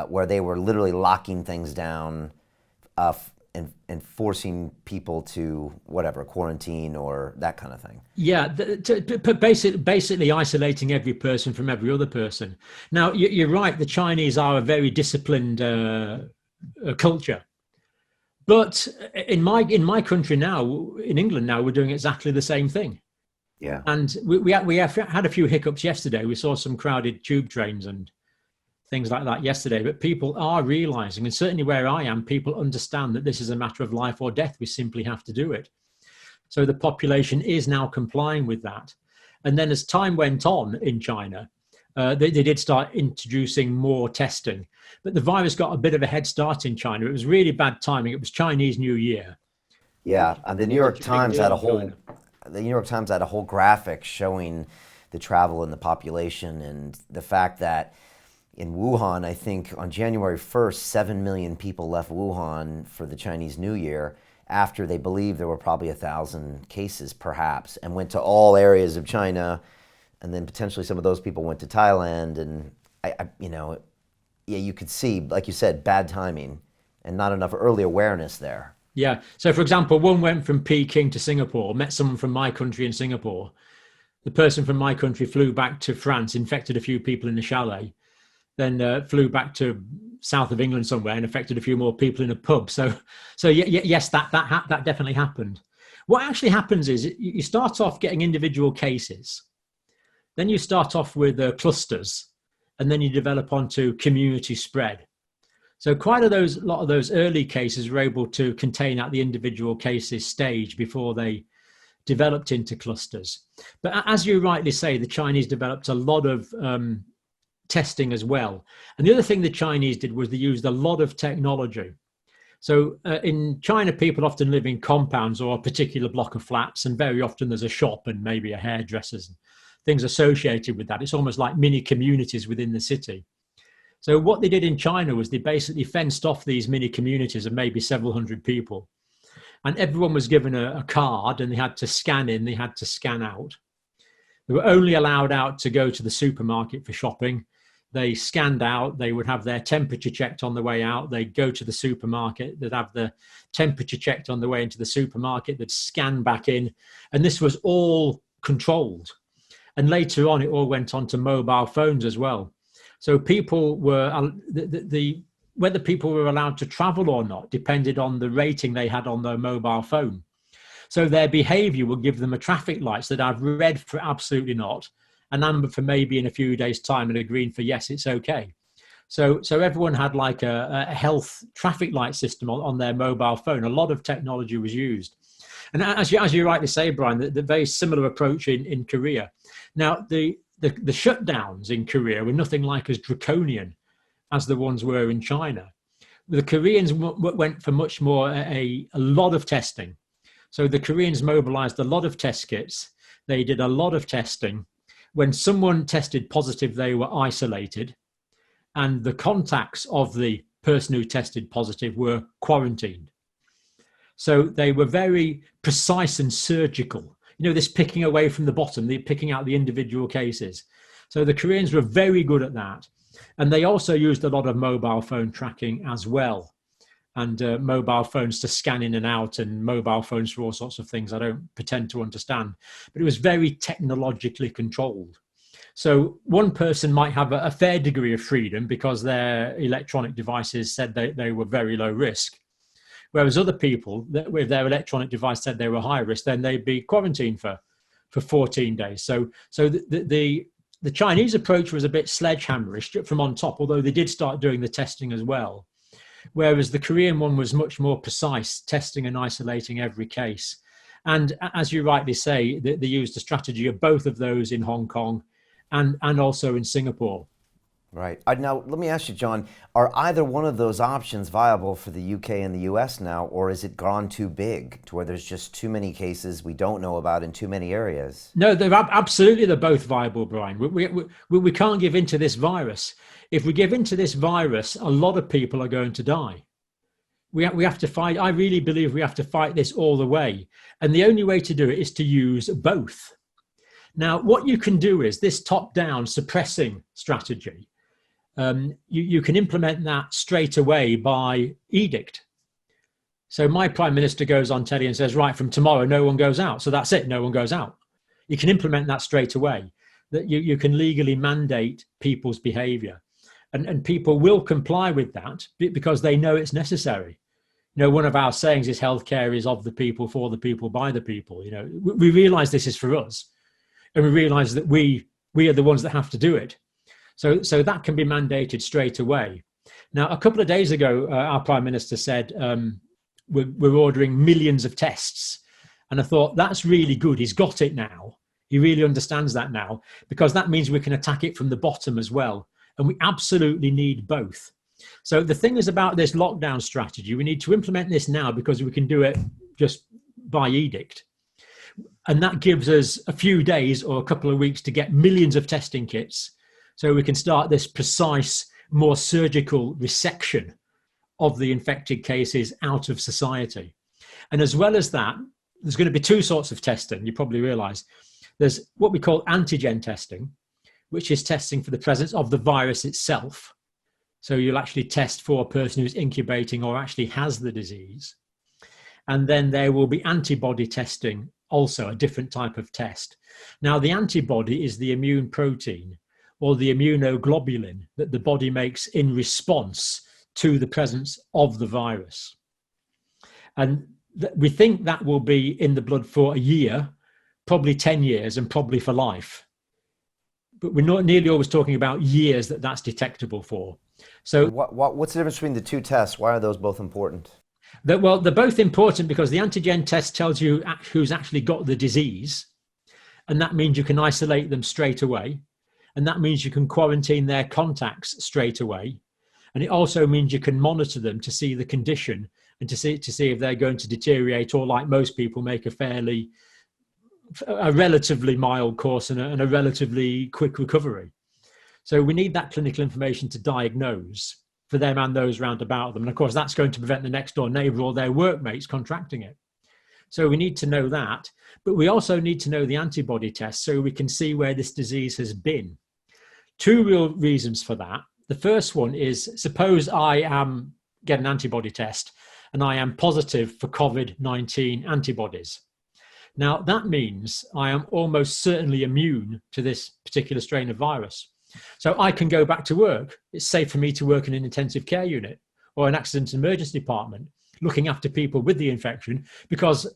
S3: where they were literally locking things down and forcing people to whatever, quarantine or that kind of thing.
S1: Yeah, basically isolating every person from every other person. Now, you're right, the Chinese are a very disciplined culture. But in my country now, in England now, we're doing exactly the same thing.
S3: Yeah.
S1: And we have had a few hiccups yesterday. We saw some crowded tube trains and things like that yesterday, but people are realizing, and certainly where I am, people understand that this is a matter of life or death. We simply have to do it. So the population is now complying with that. And then as time went on in China, they did start introducing more testing, but the virus got a bit of a head start in China. It was really bad timing. It was Chinese New Year.
S3: Yeah, and the New York Times had a whole graphic showing the travel in the population and the fact that in Wuhan, I think on January 1st, 7 million people left Wuhan for the Chinese New Year after they believed there were probably 1,000 cases perhaps, and went to all areas of China, and then potentially some of those people went to Thailand, and you could see, like you said, bad timing and not enough early awareness there.
S1: Yeah. So, for example, one went from Peking to Singapore, met someone from my country in Singapore. The person from my country flew back to France, infected a few people in the chalet, then flew back to south of England somewhere and affected a few more people in a pub. So yes, that definitely happened. What actually happens is you start off getting individual cases, then you start off with clusters, and then you develop onto community spread. So quite a lot of those early cases were able to contain at the individual cases stage before they developed into clusters. But as you rightly say, the Chinese developed a lot of testing as well. And the other thing the Chinese did was they used a lot of technology. So in China, people often live in compounds or a particular block of flats, and very often there's a shop and maybe a hairdresser's and things associated with that. It's almost like mini communities within the city. So what they did in China was they basically fenced off these mini communities of maybe several hundred people. And everyone was given a card, and they had to scan in, they had to scan out. They were only allowed out to go to the supermarket for shopping. They scanned out, they would have their temperature checked on the way out, they'd go to the supermarket, they'd have the temperature checked on the way into the supermarket, they'd scan back in, and this was all controlled. And later on, it all went on to mobile phones as well. So people were, whether people were allowed to travel or not depended on the rating they had on their mobile phone. So their behavior will give them a traffic lights that I've red for absolutely not, an amber for maybe in a few days' time, and a green for yes, it's okay. So everyone had like a health traffic light system on their mobile phone. A lot of technology was used. And as you rightly say, Brian, the very similar approach in Korea. Now, the shutdowns in Korea were nothing like as draconian as the ones were in China. The Koreans went for much more a lot of testing. So the Koreans mobilized a lot of test kits. They did a lot of testing. When someone tested positive, they were isolated, and the contacts of the person who tested positive were quarantined. So they were very precise and surgical. You know, this picking away from the bottom, the picking out the individual cases. So the Koreans were very good at that. And they also used a lot of mobile phone tracking as well. And mobile phones to scan in and out, and mobile phones for all sorts of things I don't pretend to understand. But it was very technologically controlled. So one person might have a fair degree of freedom because their electronic devices said they were very low risk. Whereas other people, if their electronic device said they were high risk, then they'd be quarantined for 14 days. So the Chinese approach was a bit sledgehammerish from on top, although they did start doing the testing as well. Whereas the Korean one was much more precise, testing and isolating every case. And as you rightly say, they used the strategy of both of those in Hong Kong and also in Singapore.
S3: Right. Now, let me ask you, John, are either one of those options viable for the UK and the US now, or is it gone too big to where there's just too many cases we don't know about in too many areas?
S1: No, they're both viable, Brian. We can't give in to this virus. If we give in to this virus, a lot of people are going to die. We have to fight. I really believe we have to fight this all the way. And the only way to do it is to use both. Now, what you can do is this top-down suppressing strategy. You can implement that straight away by edict. So my prime minister goes on telly and says, right, from tomorrow, no one goes out. So that's it, no one goes out. You can implement that straight away, that you can legally mandate people's behavior. And people will comply with that because they know it's necessary. You know, one of our sayings is healthcare is of the people, for the people, by the people. You know, we realize this is for us, and we realize that we are the ones that have to do it. So that can be mandated straight away. Now, a couple of days ago, our Prime Minister said, we're ordering millions of tests. And I thought, that's really good. He's got it now. He really understands that now, because that means we can attack it from the bottom as well. And we absolutely need both. So the thing is about this lockdown strategy, we need to implement this now because we can do it just by edict. And that gives us a few days or a couple of weeks to get millions of testing kits, so we can start this precise, more surgical resection of the infected cases out of society. And as well as that, there's going to be two sorts of testing, you probably realize. There's what we call antigen testing, which is testing for the presence of the virus itself. So you'll actually test for a person who's incubating or actually has the disease. And then there will be antibody testing, also a different type of test. Now, the antibody is the immune protein or the immunoglobulin that the body makes in response to the presence of the virus. And we think that will be in the blood for a year, probably 10 years, and probably for life. But we're not nearly always talking about years that's detectable for. So
S3: what's the difference between the two tests? Why are those both important?
S1: They're both important because the antigen test tells you who's actually got the disease. And that means you can isolate them straight away. And that means you can quarantine their contacts straight away. And it also means you can monitor them to see the condition and to see if they're going to deteriorate or, like most people, make a relatively mild course and a relatively quick recovery. So we need that clinical information to diagnose for them and those round about them. And of course, that's going to prevent the next door neighbor or their workmates contracting it. So we need to know that, but we also need to know the antibody test so we can see where this disease has been. two real reasons for that. The first one is, suppose I get an antibody test and I am positive for COVID-19 antibodies. Now, that means I am almost certainly immune to this particular strain of virus. So I can go back to work. It's safe for me to work in an intensive care unit or an accident and emergency department, looking after people with the infection, because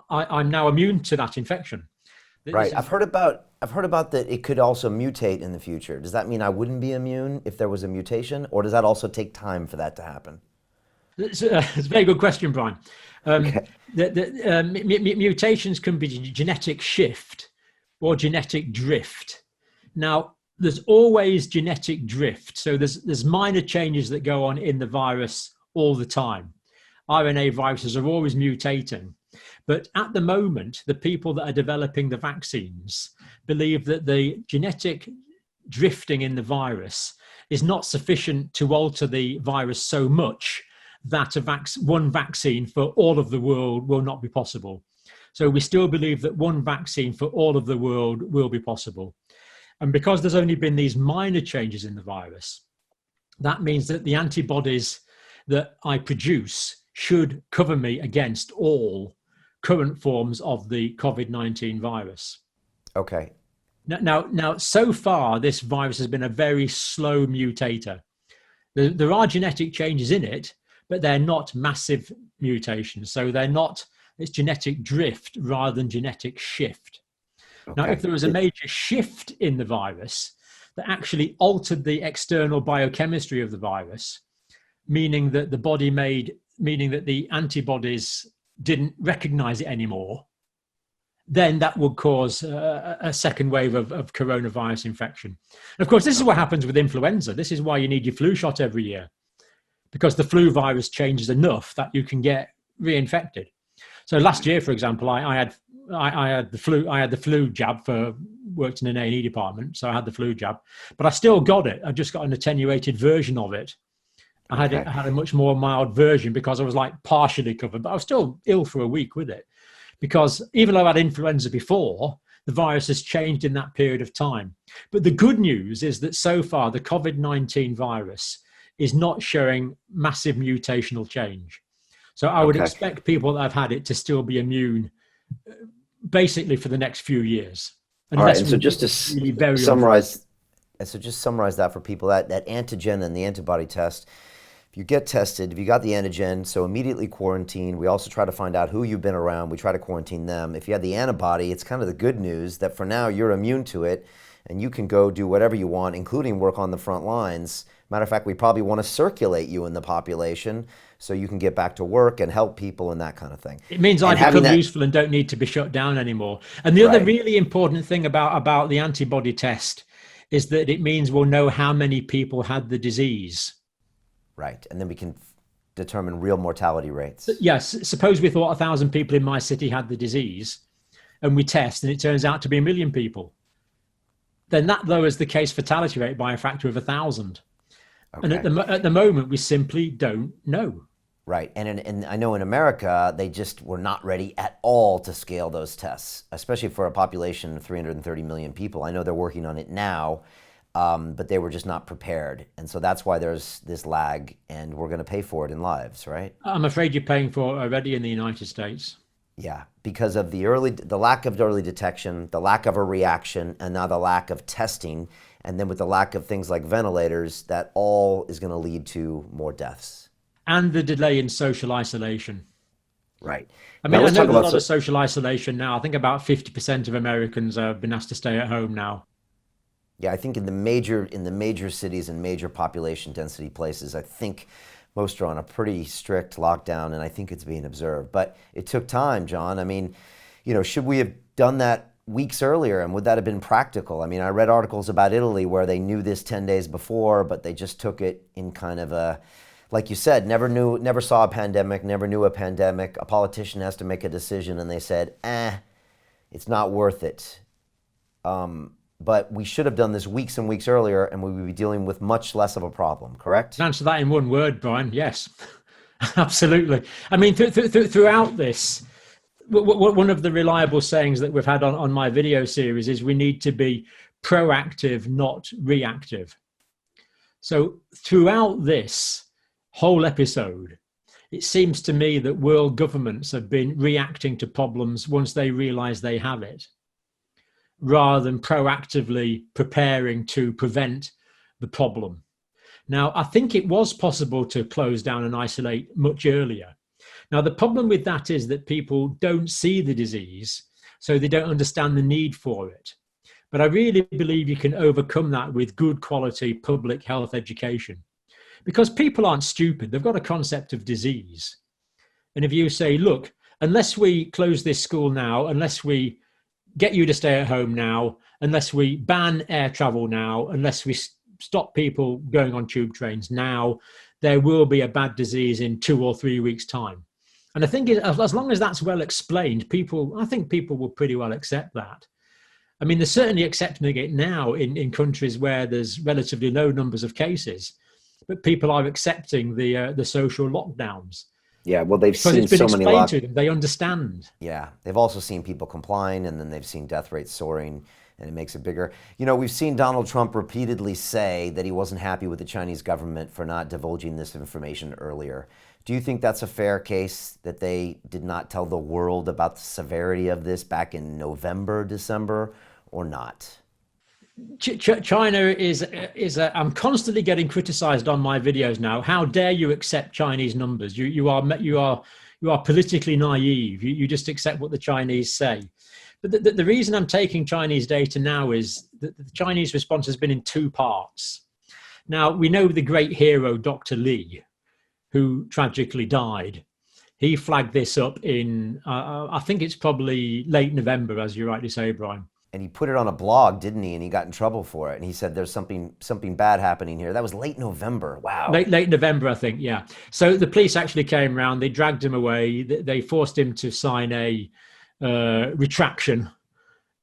S1: I'm now immune to that infection.
S3: Right. I've heard about that it could also mutate in the future. Does that mean I wouldn't be immune if there was a mutation, or does that also take time for that to happen?
S1: It's a very good question, Brian.
S3: Okay.
S1: Mutations can be genetic shift or genetic drift. Now, there's always genetic drift. So there's minor changes that go on in the virus all the time. RNA viruses are always mutating. But at the moment, the people that are developing the vaccines believe that the genetic drifting in the virus is not sufficient to alter the virus so much that one vaccine for all of the world will not be possible. So we still believe that one vaccine for all of the world will be possible. And because there's only been these minor changes in the virus, that means that the antibodies that I produce should cover me against all current forms of the COVID-19 virus.
S3: Okay.
S1: Now, so far, this virus has been a very slow mutator. There are genetic changes in it, but they're not massive mutations. So it's genetic drift rather than genetic shift. Okay. Now, if there was a major shift in the virus that actually altered the external biochemistry of the virus, meaning that the antibodies didn't recognize it anymore, then that would cause a second wave of coronavirus infection. And of course, this is what happens with influenza. This is why you need your flu shot every year, because the flu virus changes enough that you can get reinfected. So last year, for example, I had the flu jab worked in an A&E department, so I had the flu jab, but I still got it. I just got an attenuated version of it. I had a much more mild version because I was like partially covered, but I was still ill for a week with it, because even though I had influenza before, the virus has changed in that period of time. But the good news is that so far the COVID-19 virus is not showing massive mutational change. So I would expect people that have had it to still be immune basically for the next few years.
S3: All right, and so just to summarize that for people, that antigen and the antibody test, if you get tested, if you got the antigen, so immediately quarantine. We also try to find out who you've been around. We try to quarantine them. If you had the antibody, it's kind of the good news that for now you're immune to it and you can go do whatever you want, including work on the front lines. Matter of fact, we probably want to circulate you in the population so you can get back to work and help people and that kind of thing.
S1: It means I become useful and don't need to be shut down anymore. And the other really important thing about the antibody test is that it means we'll know how many people had the disease.
S3: Right, and then we can determine real mortality rates.
S1: Yes, suppose we thought 1,000 people in my city had the disease and we test and it turns out to be 1 million people. Then that lowers the case fatality rate by a factor of 1,000. Okay. And at the moment, we simply don't know.
S3: Right. And I know in America, they just were not ready at all to scale those tests, especially for a population of 330 million people. I know they're working on it now, but they were just not prepared. And so that's why there's this lag, and we're going to pay for it in lives, right?
S1: I'm afraid you're paying for it already in the United States.
S3: Yeah, because of the lack of early detection, the lack of a reaction, and now the lack of testing. And then with the lack of things like ventilators, that all is going to lead to more deaths.
S1: And the delay in social isolation.
S3: Right.
S1: I mean, I know there's a lot of social isolation now. I think about 50% of Americans have been asked to stay at home now.
S3: Yeah, I think in the major cities and major population density places, I think most are on a pretty strict lockdown, and I think it's being observed. But it took time, John. I mean, should we have done that weeks earlier, and would that have been practical? I mean, I read articles about Italy where they knew this 10 days before, but they just took it in kind of a, like you said, never saw a pandemic, never knew a pandemic. A politician has to make a decision, and they said, it's not worth it. But we should have done this weeks and weeks earlier, and we would be dealing with much less of a problem, correct?
S1: To answer that in one word, Brian, yes, absolutely. I mean, throughout this, one of the reliable sayings that we've had on my video series is we need to be proactive, not reactive. So throughout this whole episode, it seems to me that world governments have been reacting to problems once they realize they have it, rather than proactively preparing to prevent the problem. Now, I think it was possible to close down and isolate much earlier. Now, the problem with that is that people don't see the disease, so they don't understand the need for it. But I really believe you can overcome that with good quality public health education, because people aren't stupid. They've got a concept of disease. And if you say, look, unless we close this school now, unless we get you to stay at home now, unless we ban air travel now, unless we stop people going on tube trains now, there will be a bad disease in 2 or 3 weeks' time. And I think as long as that's well explained, I think people will pretty well accept that. I mean, they're certainly accepting it now in countries where there's relatively low numbers of cases, but people are accepting the social lockdowns.
S3: Yeah, well, they've seen
S1: it's been
S3: so many
S1: explained to them, they understand.
S3: Yeah, they've also seen people complying, and then they've seen death rates soaring, and it makes it bigger. You know, we've seen Donald Trump repeatedly say that he wasn't happy with the Chinese government for not divulging this information earlier. Do you think that's a fair case, that they did not tell the world about the severity of this back in November, December, or not?
S1: China is I'm constantly getting criticized on my videos now. How dare you accept Chinese numbers? You are politically naive. You just accept what the Chinese say. But the reason I'm taking Chinese data now is that the Chinese response has been in 2 parts. Now, we know the great hero, Dr. Li, who tragically died. He flagged this up in, I think it's probably late November, as you rightly say, Brian.
S3: And he put it on a blog, didn't he? And he got in trouble for it. And he said, there's something bad happening here. That was late November. Wow.
S1: Late November, I think. Yeah. So the police actually came around. They dragged him away. They forced him to sign a retraction.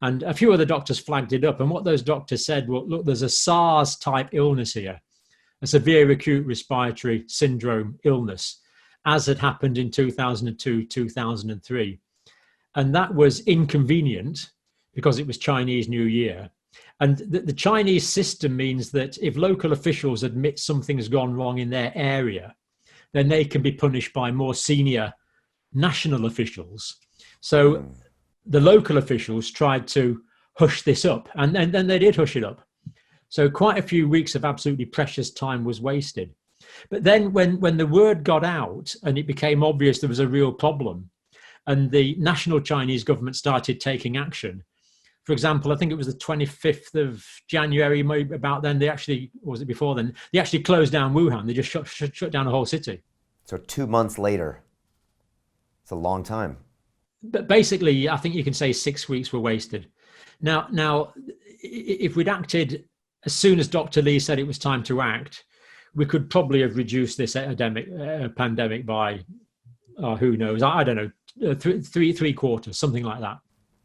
S1: And a few other doctors flagged it up. And what those doctors said, well, look, there's a SARS type illness here, a severe acute respiratory syndrome illness, as had happened in 2002, 2003. And that was inconvenient, because it was Chinese New Year. And the Chinese system means that if local officials admit something's gone wrong in their area, then they can be punished by more senior national officials. So the local officials tried to hush this up, and then they did hush it up. So quite a few weeks of absolutely precious time was wasted. But then when the word got out and it became obvious there was a real problem, and the national Chinese government started taking action, for example, I think it was the 25th of January, maybe about then, they actually, or was it before then? They actually closed down Wuhan. They just shut down the whole city.
S3: So 2 months later. It's a long time.
S1: But basically, I think you can say 6 weeks were wasted. Now, if we'd acted as soon as Dr. Li said it was time to act, we could probably have reduced this pandemic by, who knows, I don't know, three quarters, something like that.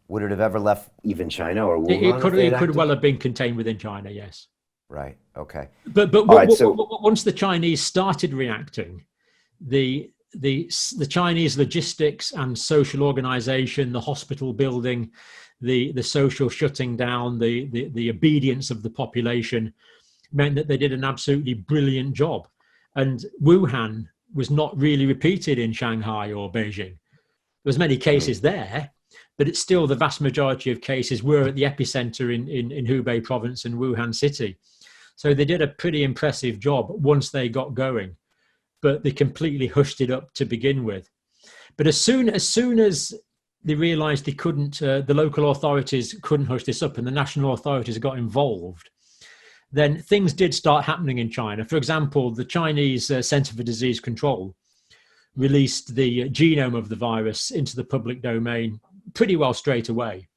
S3: Would it have ever left even China or Wuhan?
S1: It could well have been contained within China, yes.
S3: Right, okay.
S1: But once the Chinese started reacting, the Chinese logistics and social organization, the hospital building, the social shutting down, the obedience of the population meant that they did an absolutely brilliant job. And Wuhan was not really repeated in Shanghai or Beijing. There was many cases there, but it's still the vast majority of cases were at the epicenter in Hubei province and Wuhan city. So they did a pretty impressive job once they got going, but they completely hushed it up to begin with. But as soon as they realized they couldn't, the local authorities couldn't hush this up and the national authorities got involved, then things did start happening in China. For example, the Chinese Center for Disease Control released the genome of the virus into the public domain pretty well straight away.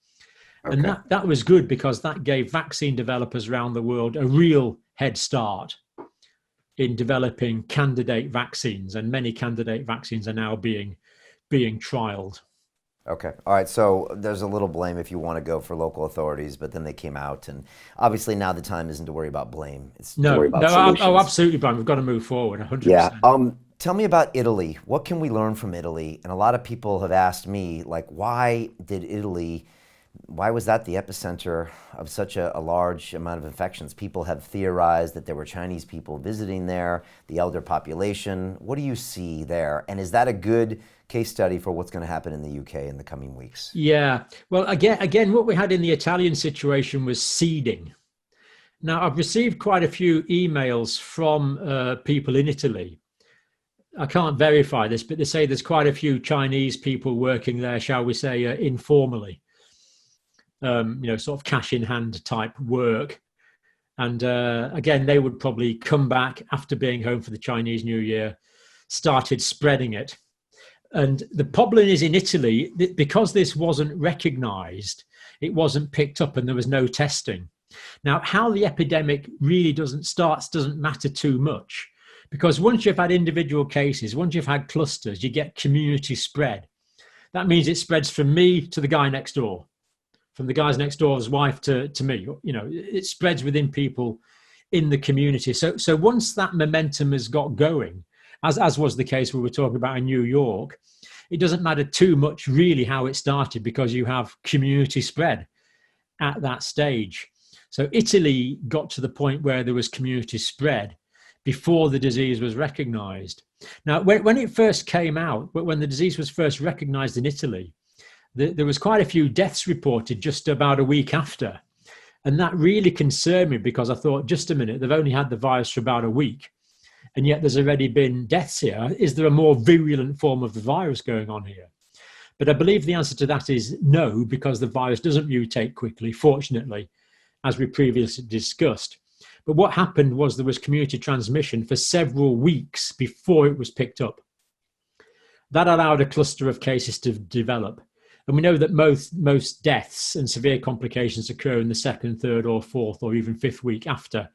S1: Okay. And that was good, because that gave vaccine developers around the world a real head start in developing candidate vaccines, and many candidate vaccines are now being trialed.
S3: Okay. All right. So there's a little blame if you want to go for local authorities, but then they came out, and obviously now the time isn't to worry about blame. It's to worry about solutions.
S1: Absolutely, Brian. We've got to move forward 100%.
S3: Yeah. Tell me about Italy. What can we learn from Italy? And a lot of people have asked me, like, why did Italy Why was that the epicenter of such a large amount of infections? People have theorized that there were Chinese people visiting there, the elder population. What do you see there? And is that a good case study for what's going to happen in the UK in the coming weeks?
S1: Yeah. Well, again, what we had in the Italian situation was seeding. Now, I've received quite a few emails from people in Italy. I can't verify this, but they say there's quite a few Chinese people working there, shall we say, informally. Sort of cash in hand type work. And again, they would probably come back after being home for the Chinese New Year, started spreading it. And the problem is in Italy, because this wasn't recognized, it wasn't picked up and there was no testing. Now, how the epidemic really doesn't matter too much, because once you've had individual cases, once you've had clusters, you get community spread. That means it spreads from me to the guy next door, from the guy's next door's wife to me. It spreads within people in the community. So once that momentum has got going, as was the case we were talking about in New York, it doesn't matter too much really how it started, because you have community spread at that stage. So Italy got to the point where there was community spread before the disease was recognized. Now, when it first came out, when the disease was first recognized in Italy, there was quite a few deaths reported just about a week after. And that really concerned me, because I thought, just a minute, they've only had the virus for about a week, and yet there's already been deaths here. Is there a more virulent form of the virus going on here? But I believe the answer to that is no, because the virus doesn't mutate quickly, fortunately, as we previously discussed. But what happened was there was community transmission for several weeks before it was picked up. That allowed a cluster of cases to develop. And we know that most deaths and severe complications occur in the second, third, or fourth, or even fifth week after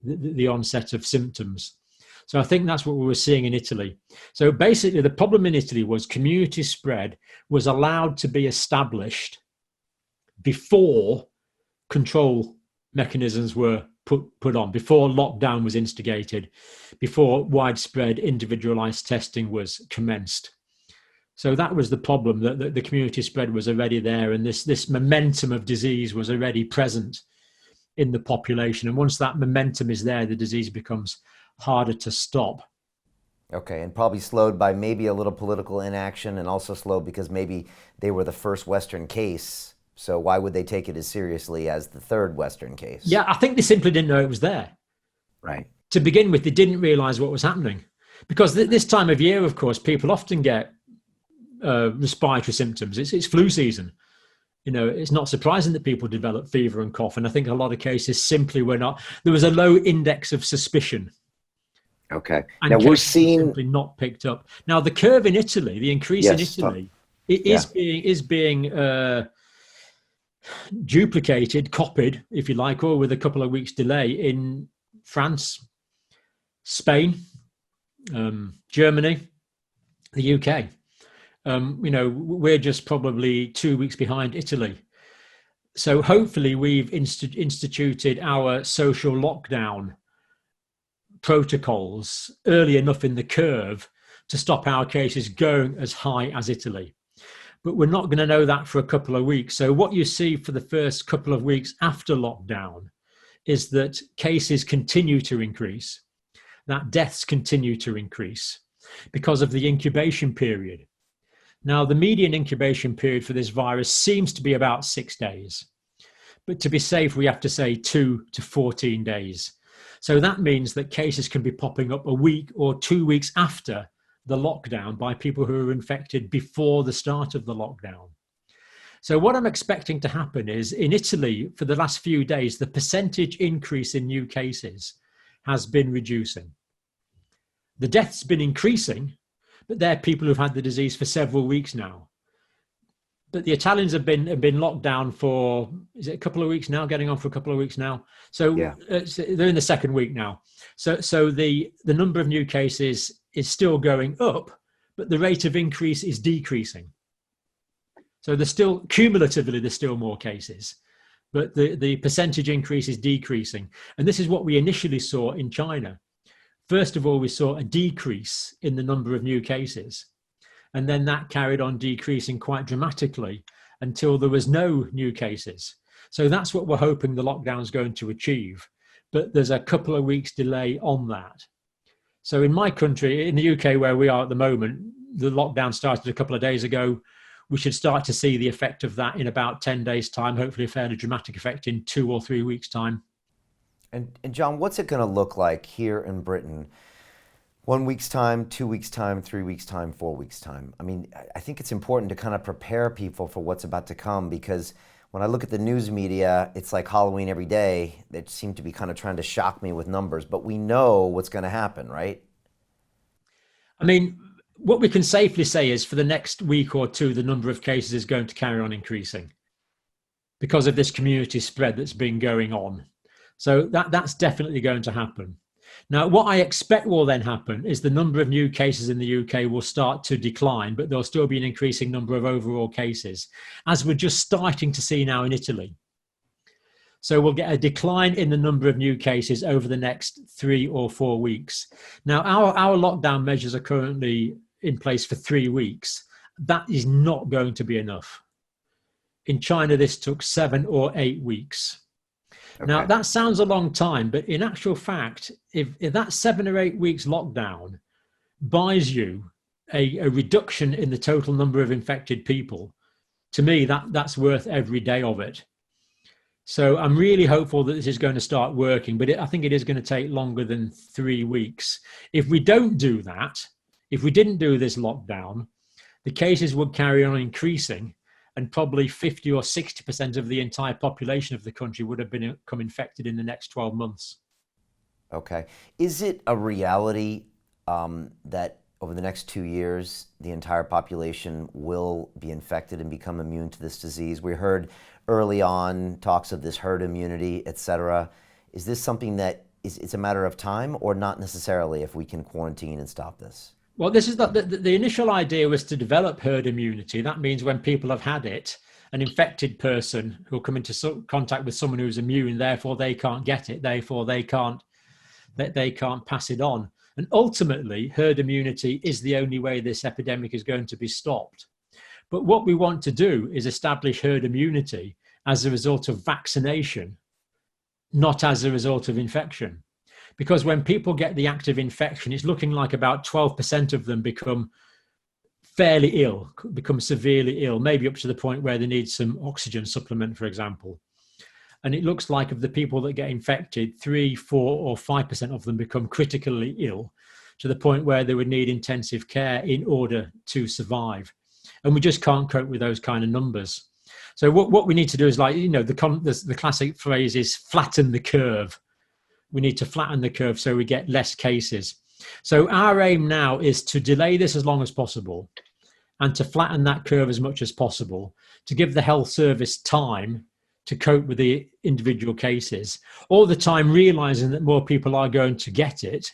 S1: the onset of symptoms. So I think that's what we were seeing in Italy. So basically, the problem in Italy was community spread was allowed to be established before control mechanisms were put on, before lockdown was instigated, before widespread individualized testing was commenced. So that was the problem, that the community spread was already there, and this momentum of disease was already present in the population. And once that momentum is there, the disease becomes harder to stop.
S3: Okay, and probably slowed by maybe a little political inaction, and also slowed because maybe they were the first Western case. So why would they take it as seriously as the third Western case?
S1: Yeah, I think they simply didn't know it was there.
S3: Right.
S1: To begin with, they didn't realize what was happening. Because this time of year, of course, people often get respiratory symptoms. It's flu season. It's not surprising that people develop fever and cough. And I think a lot of cases simply were not. There was a low index of suspicion.
S3: Okay.
S1: And
S3: now we're
S1: seeing
S3: seeing
S1: simply not picked up. Now the curve in Italy, the increase in Italy, is being duplicated, copied, if you like, or with a couple of weeks delay in France, Spain, Germany, the UK. We're just probably 2 weeks behind Italy. So hopefully we've instituted our social lockdown protocols early enough in the curve to stop our cases going as high as Italy. But we're not going to know that for a couple of weeks. So what you see for the first couple of weeks after lockdown is that cases continue to increase, that deaths continue to increase because of the incubation period. Now, the median incubation period for this virus seems to be about 6 days. But to be safe, we have to say 2 to 14 days. So that means that cases can be popping up a week or 2 weeks after the lockdown by people who were infected before the start of the lockdown. So what I'm expecting to happen is in Italy, for the last few days, the percentage increase in new cases has been reducing. The deaths been increasing, but they're people who've had the disease for several weeks now. But the Italians have been locked down for, is it a couple of weeks now, getting on for a couple of weeks now? So yeah. They're in the second week now. So the number of new cases is still going up, but the rate of increase is decreasing. So cumulatively, there's still more cases, but the percentage increase is decreasing. And this is what we initially saw in China. First of all, we saw a decrease in the number of new cases. And then that carried on decreasing quite dramatically until there was no new cases. So that's what we're hoping the lockdown is going to achieve. But there's a couple of weeks delay on that. So in my country, in the UK where we are at the moment, the lockdown started a couple of days ago. We should start to see the effect of that in about 10 days' time, hopefully a fairly dramatic effect in 2 or 3 weeks' time.
S3: And John, what's it going to look like here in Britain? 1 week's time, 2 weeks' time, 3 weeks' time, 4 weeks' time. I mean, I think it's important to kind of prepare people for what's about to come, because when I look at the news media, it's like Halloween every day. They seem to be kind of trying to shock me with numbers, but we know what's going to happen, right?
S1: I mean, what we can safely say is for the next week or two, the number of cases is going to carry on increasing because of this community spread that's been going on. So that's definitely going to happen. Now, what I expect will then happen is the number of new cases in the UK will start to decline, but there'll still be an increasing number of overall cases, as we're just starting to see now in Italy. So we'll get a decline in the number of new cases over the next 3 or 4 weeks. Now, our lockdown measures are currently in place for 3 weeks. That is not going to be enough. In China, this took 7 or 8 weeks. Okay. Now, that sounds a long time, but in actual fact, if that 7 or 8 weeks lockdown buys you a reduction in the total number of infected people, to me, that's worth every day of it. So I'm really hopeful that this is going to start working, but I think it is going to take longer than 3 weeks. If we don't do that, if we didn't do this lockdown, the cases would carry on increasing, and probably 50 or 60% of the entire population of the country would have become infected in the next 12 months.
S3: Okay. Is it a reality that over the next 2 years, the entire population will be infected and become immune to this disease? We heard early on talks of this herd immunity, et cetera. Is this something that it's a matter of time, or not necessarily, if we can quarantine and stop this?
S1: Well, this is the initial idea was to develop herd immunity. That means when people have had it, an infected person who will come into contact with someone who's immune, therefore they can't get it, therefore they can't pass it on. And ultimately, herd immunity is the only way this epidemic is going to be stopped. But what we want to do is establish herd immunity as a result of vaccination, not as a result of infection. Because when people get the active infection, it's looking like about 12% of them become fairly ill, become severely ill, maybe up to the point where they need some oxygen supplement, for example. And it looks like of the people that get infected, 3, 4, or 5% of them become critically ill to the point where they would need intensive care in order to survive. And we just can't cope with those kind of numbers. So what we need to do is, like, the classic phrase is flatten the curve. We need to flatten the curve so we get less cases. So our aim now is to delay this as long as possible and to flatten that curve as much as possible, to give the health service time to cope with the individual cases, all the time realizing that more people are going to get it,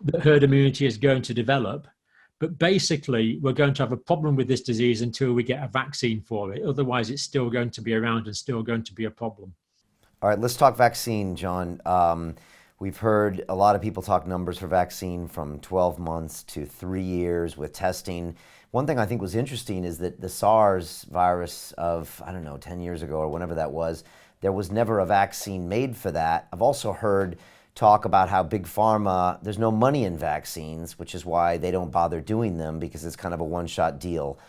S1: that herd immunity is going to develop. But basically, we're going to have a problem with this disease until we get a vaccine for it. Otherwise, it's still going to be around and still going to be a problem.
S3: All right, let's talk vaccine, John. We've heard a lot of people talk numbers for vaccine from 12 months to 3 years with testing. One thing I think was interesting is that the SARS virus of, 10 years ago or whenever that was, there was never a vaccine made for that. I've also heard talk about how Big Pharma, there's no money in vaccines, which is why they don't bother doing them, because it's kind of a one-shot deal.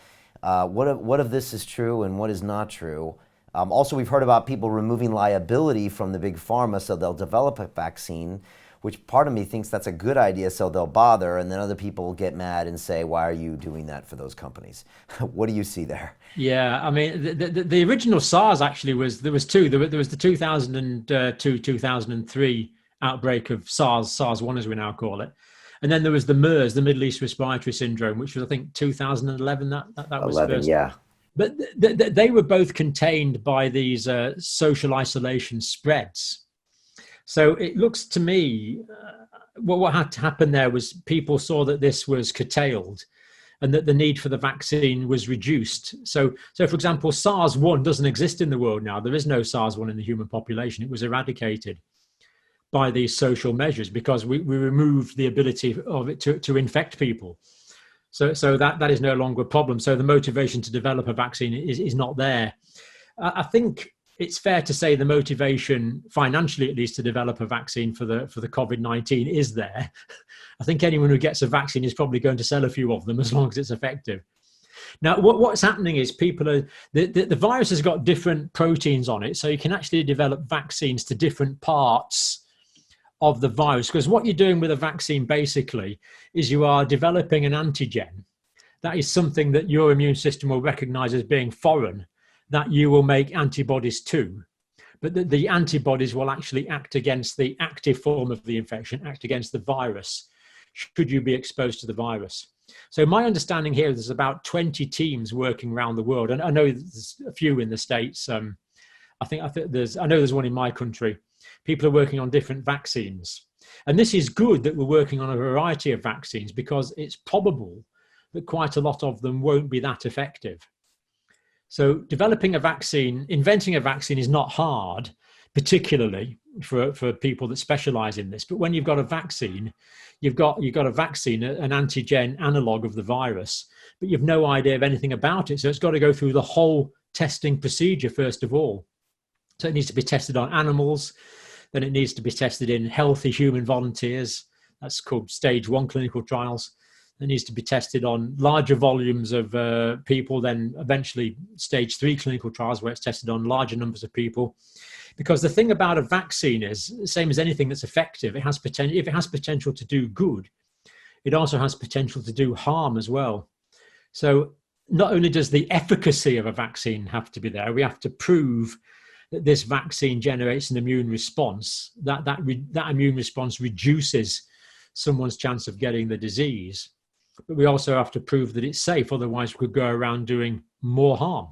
S3: What of this is true and what is not true? Also, we've heard about people removing liability from the Big Pharma so they'll develop a vaccine, which part of me thinks that's a good idea, so they'll bother, and then other people get mad and say, why are you doing that for those companies? What do you see there?
S1: Yeah, I mean, the original SARS actually there was two. There was the 2002, 2003 outbreak of SARS-1 as we now call it. And then there was the MERS, the Middle East Respiratory Syndrome, which was, I think, 2011. That was
S3: 11,
S1: first.
S3: Yeah.
S1: But they were both contained by these social isolation spreads. So it looks to me, what had to happen there was people saw that this was curtailed and that the need for the vaccine was reduced. So for example, SARS-1 doesn't exist in the world now. There is no SARS-1 in the human population. It was eradicated by these social measures because we removed the ability of it to infect people. So that is no longer a problem. So the motivation to develop a vaccine is not there. I think it's fair to say the motivation, financially at least, to develop a vaccine for the COVID-19 is there. I think anyone who gets a vaccine is probably going to sell a few of them as long as it's effective. Now, what's happening is the virus has got different proteins on it, so you can actually develop vaccines to different parts of the virus. Because what you're doing with a vaccine basically is you are developing an antigen. That is something that your immune system will recognize as being foreign, that you will make antibodies to. But the antibodies will actually act against the active form of the infection, act against the virus, should you be exposed to the virus. So my understanding here is there's about 20 teams working around the world, and I know there's a few in the States. I know there's one in my country. People are working on different vaccines, and this is good that we're working on a variety of vaccines, because it's probable that quite a lot of them won't be that effective. So developing a vaccine, inventing a vaccine is not hard, particularly for people that specialize in this. But when you've got a vaccine, you've got a vaccine, an antigen analog of the virus, but you've no idea of anything about it. So it's got to go through the whole testing procedure first of all. So it needs to be tested on animals, then it needs to be tested in healthy human volunteers. That's called stage 1 clinical trials. It needs to be tested on larger volumes of people, then eventually stage 3 clinical trials where it's tested on larger numbers of people. Because the thing about a vaccine is, same as anything that's effective, it has potential. If it has potential to do good, it also has potential to do harm as well. So not only does the efficacy of a vaccine have to be there, we have to prove that this vaccine generates an immune response, that immune response reduces someone's chance of getting the disease. But we also have to prove that it's safe, otherwise we could go around doing more harm.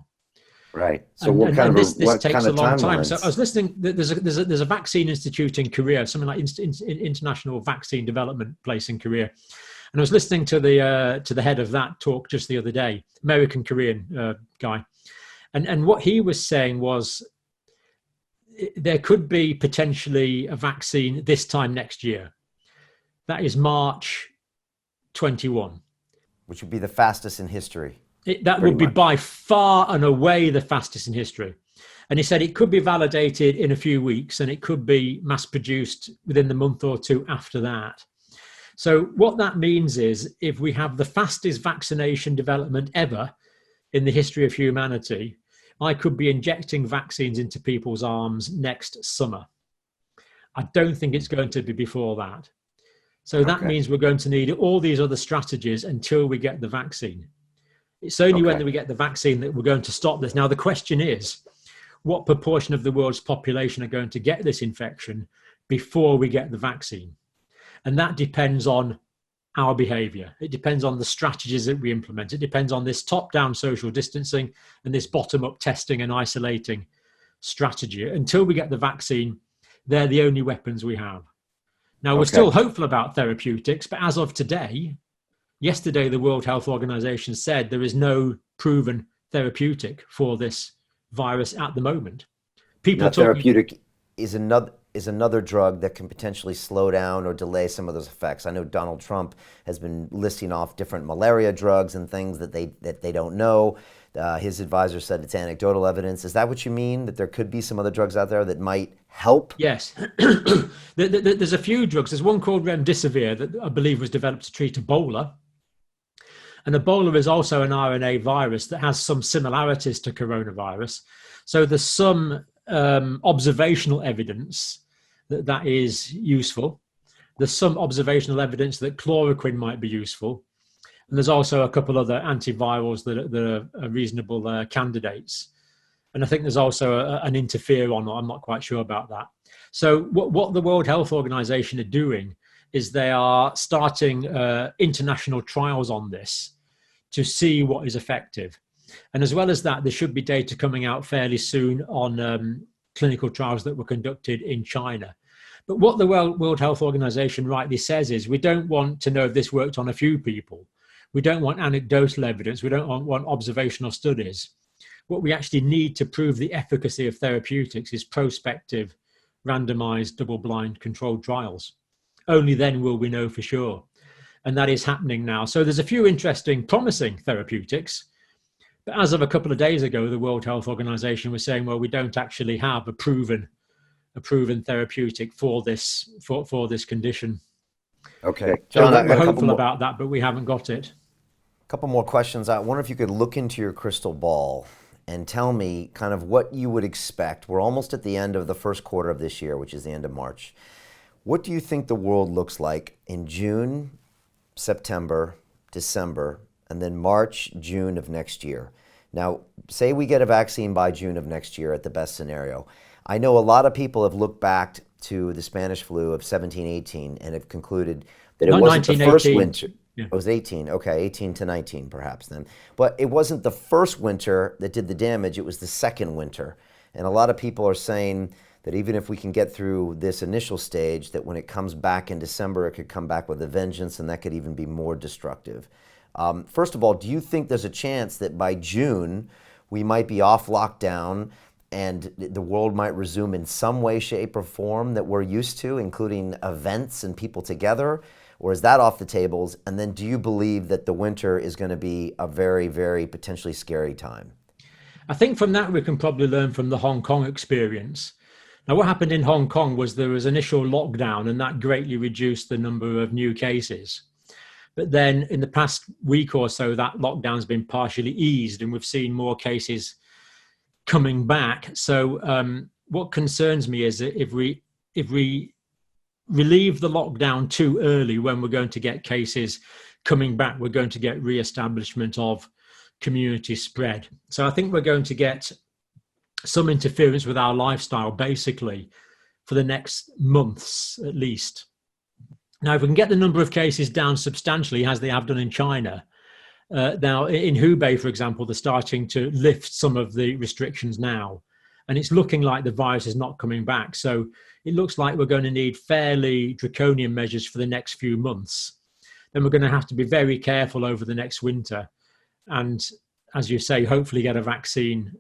S3: Right. So this takes a long time.
S1: So I was listening. There's a vaccine institute in Korea, something like International Vaccine Development Place in Korea, and I was listening to the head of that talk just the other day, American Korean guy, and what he was saying was there could be potentially a vaccine this time next year. That is March 21,
S3: which would be the fastest in history.
S1: That would be by far and away the fastest in history. And he said it could be validated in a few weeks, and it could be mass produced within the month or two after that. So what that means is, if we have the fastest vaccination development ever in the history of humanity, I could be injecting vaccines into people's arms next summer. I don't think it's going to be before that. So that means we're going to need all these other strategies until we get the vaccine. It's only when we get the vaccine that we're going to stop this. Now, the question is, what proportion of the world's population are going to get this infection before we get the vaccine? And that depends on our behavior. It depends on the strategies that we implement. It depends on this top-down social distancing and this bottom-up testing and isolating strategy. Until we get the vaccine, they're the only weapons we have. Now, we're still hopeful about therapeutics, but as of today, yesterday, the World Health Organization said there is no proven therapeutic for this virus at the moment.
S3: Therapeutic is another drug that can potentially slow down or delay some of those effects. I know Donald Trump has been listing off different malaria drugs and things that they don't know. His advisor said it's anecdotal evidence. Is that what you mean, that there could be some other drugs out there that might help?
S1: Yes. There's a few drugs. There's one called remdesivir that I believe was developed to treat Ebola. And Ebola is also an RNA virus that has some similarities to coronavirus. So there's some observational evidence that is useful. There's some observational evidence that chloroquine might be useful. And there's also a couple other antivirals that are reasonable candidates. And I think there's also an interferon, I'm not quite sure about that. So what the World Health Organization are doing is they are starting international trials on this to see what is effective. And as well as that, there should be data coming out fairly soon on clinical trials that were conducted in China. But what the World Health Organization rightly says is, we don't want to know if this worked on a few people. We don't want anecdotal evidence. We don't want observational studies. What we actually need to prove the efficacy of therapeutics is prospective, randomized, double-blind controlled trials. Only then will we know for sure. and that is happening now. So there's a few interesting, promising therapeutics. But as of a couple of days ago, the World Health Organization was saying, well, we don't actually have a proven therapeutic for this condition.
S3: Okay, John,
S1: So
S3: I
S1: we're
S3: got a couple
S1: hopeful
S3: more,
S1: about that, but we haven't got it.
S3: couple more questions. I wonder if you could look into your crystal ball and tell me kind of what you would expect. We're almost at the end of the first quarter of this year, which is the end of March. What do you think the world looks like in June, September, December, and then March, June of next year? Now, say we get a vaccine by June of next year at the best scenario. I know a lot of people have looked back to the Spanish flu of 1718 and have concluded that it
S1: Not
S3: wasn't the first
S1: 1918.
S3: winter.
S1: Yeah.
S3: It was 18, okay, 18 to 19 perhaps then. But it wasn't the first winter that did the damage, it was the second winter. And a lot of people are saying that even if we can get through this initial stage, that when it comes back in December, it could come back with a vengeance, and that could even be more destructive. First of all, do you think there's a chance that by June we might be off lockdown and the world might resume in some way, shape, or form that we're used to, including events and people together? Or is that off the tables? And then do you believe that the winter is going to be a very, very potentially scary time?
S1: I think from that we can probably learn from the Hong Kong experience. Now, what happened in Hong Kong was there was initial lockdown, and that greatly reduced the number of new cases. But then in the past week or so, that lockdown's been partially eased, and we've seen more cases coming back. So what concerns me is that if we relieve the lockdown too early, when we're going to get cases coming back, we're going to get re-establishment of community spread. So I think we're going to get some interference with our lifestyle, basically, for the next months at least. Now, if we can get the number of cases down substantially, as they have done in China, now in Hubei, for example, they're starting to lift some of the restrictions now, and it's looking like the virus is not coming back. So it looks like we're going to need fairly draconian measures for the next few months. Then we're going to have to be very careful over the next winter, and as you say, hopefully get a vaccine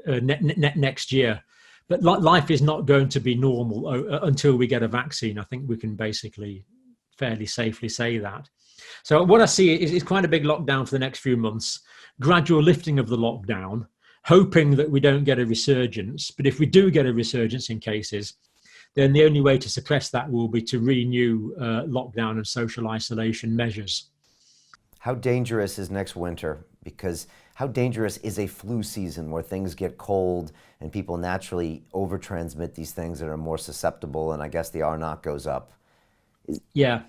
S1: next year. But life is not going to be normal until we get a vaccine. I think we can basically fairly safely say that. So what I see is quite a big lockdown for the next few months, gradual lifting of the lockdown, hoping that we don't get a resurgence. But if we do get a resurgence in cases, then the only way to suppress that will be to renew lockdown and social isolation measures.
S3: How dangerous is next winter? Because how dangerous is a flu season where things get cold and people naturally over-transmit these things that are more susceptible, and I guess the R-naught goes up?
S1: Yeah.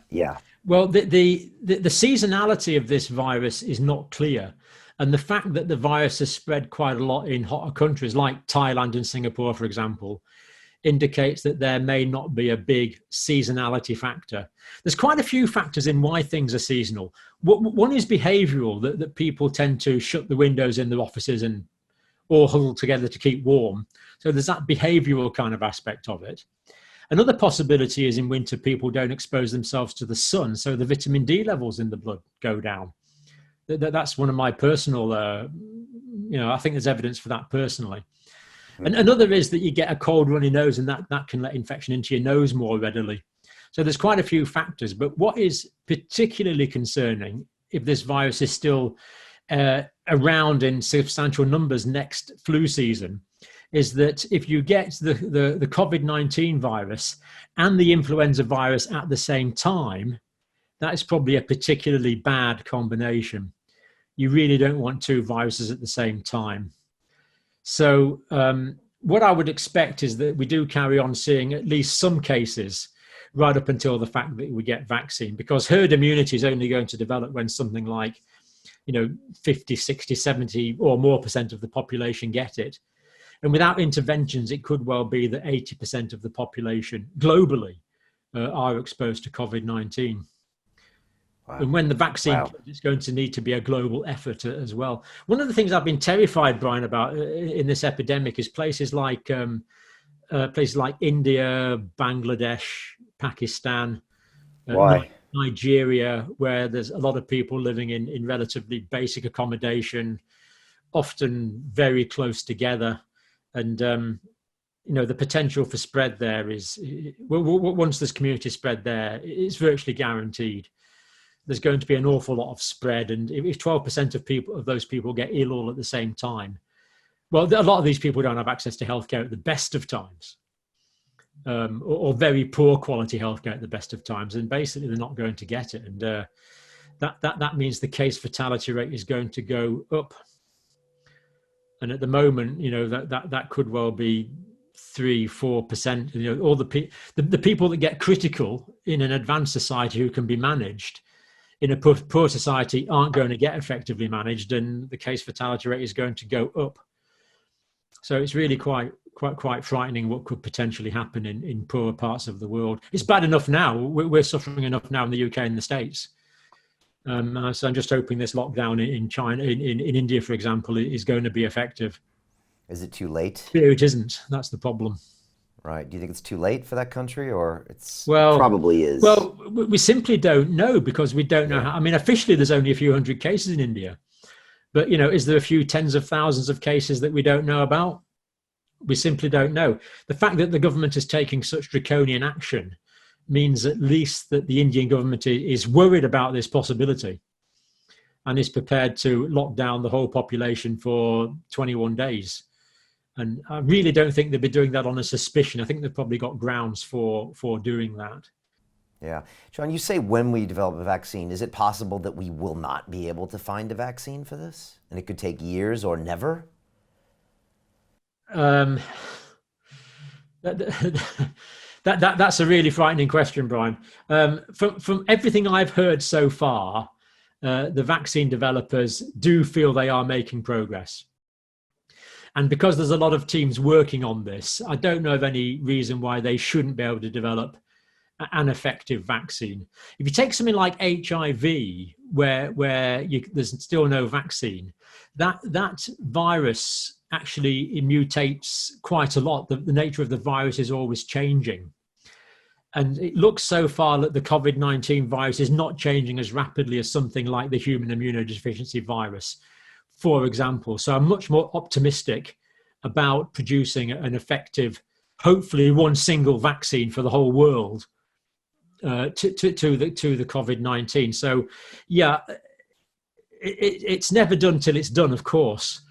S1: Well, the seasonality of this virus is not clear. And the fact that the virus has spread quite a lot in hotter countries like Thailand and Singapore, for example, indicates that there may not be a big seasonality factor. There's quite a few factors in why things are seasonal. One is behavioral, that people tend to shut the windows in their offices and or huddle together to keep warm. So there's that behavioral kind of aspect of it. Another possibility is in winter, people don't expose themselves to the sun, so the vitamin D levels in the blood go down. That's one of my personal, I think there's evidence for that personally. And another is that you get a cold runny nose, and that can let infection into your nose more readily. So there's quite a few factors. But what is particularly concerning, if this virus is still around in substantial numbers next flu season, is that if you get the COVID-19 virus and the influenza virus at the same time, that is probably a particularly bad combination. You really don't want two viruses at the same time. So what I would expect is that we do carry on seeing at least some cases right up until the fact that we get vaccine, because herd immunity is only going to develop when something like 50, 60, 70 or more % of the population get it. And without interventions, it could well be that 80% of the population globally are exposed to COVID-19. Wow. And when the vaccine comes, it's going to need to be a global effort as well. One of the things I've been terrified, Brian, about in this epidemic is places like India, Bangladesh, Pakistan, Nigeria, where there's a lot of people living in relatively basic accommodation, often very close together. And, the potential for spread there is, once there's community spread there, it's virtually guaranteed. there's going to be an awful lot of spread. And if 12% of those people get ill all at the same time, well, a lot of these people don't have access to healthcare at the best of times, or very poor quality healthcare at the best of times, and basically they're not going to get it. And that means the case fatality rate is going to go up. And at the moment, that could well be 3-4%. All the people that get critical in an advanced society who can be managed in a poor society aren't going to get effectively managed, and the case fatality rate is going to go up. So it's really quite frightening what could potentially happen in poorer parts of the world. It's bad enough now. We're suffering enough now in the UK and the States. So I'm just hoping this lockdown in China, in India, for example, is going to be effective.
S3: Is it too late?
S1: Yeah, it isn't. That's the problem.
S3: Right. Do you think it's too late for that country, or it
S2: probably is?
S1: Well, we simply don't know, because we don't know how. I mean, officially, there's only a few hundred cases in India. But, is there a few tens of thousands of cases that we don't know about? We simply don't know. The fact that the government is taking such draconian action means at least that the Indian government is worried about this possibility and is prepared to lock down the whole population for 21 days. And I really don't think they'd be doing that on a suspicion. I think they've probably got grounds for doing that.
S3: Yeah. John, you say when we develop a vaccine, is it possible that we will not be able to find a vaccine for this? And it could take years or never?
S1: That's a really frightening question, Brian. From everything I've heard so far, the vaccine developers do feel they are making progress. And because there's a lot of teams working on this, I don't know of any reason why they shouldn't be able to develop an effective vaccine. If you take something like HIV, where there's still no vaccine, that virus actually mutates quite a lot. The nature of the virus is always changing. And it looks so far that the Covid-19 virus is not changing as rapidly as something like the human immunodeficiency virus, for example. So I'm much more optimistic about producing an effective, hopefully one single vaccine for the whole world to the Covid-19. So yeah, it's never done till it's done, of course.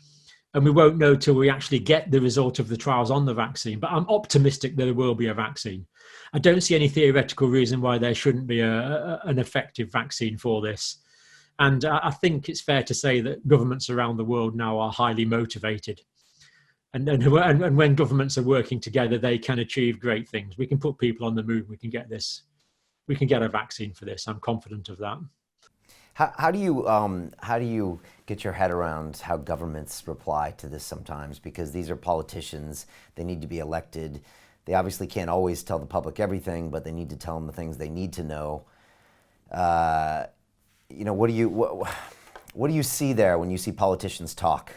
S1: And we won't know till we actually get the result of the trials on the vaccine. But I'm optimistic that there will be a vaccine. I don't see any theoretical reason why there shouldn't be an effective vaccine for this. And I think it's fair to say that governments around the world now are highly motivated. And when governments are working together, they can achieve great things. We can put people on the move. We can get a vaccine for this. I'm confident of that.
S3: How do you get your head around how governments reply to this sometimes? Because these are politicians, they need to be elected. They obviously can't always tell the public everything, but they need to tell them the things they need to know. What do you see there when you see politicians talk?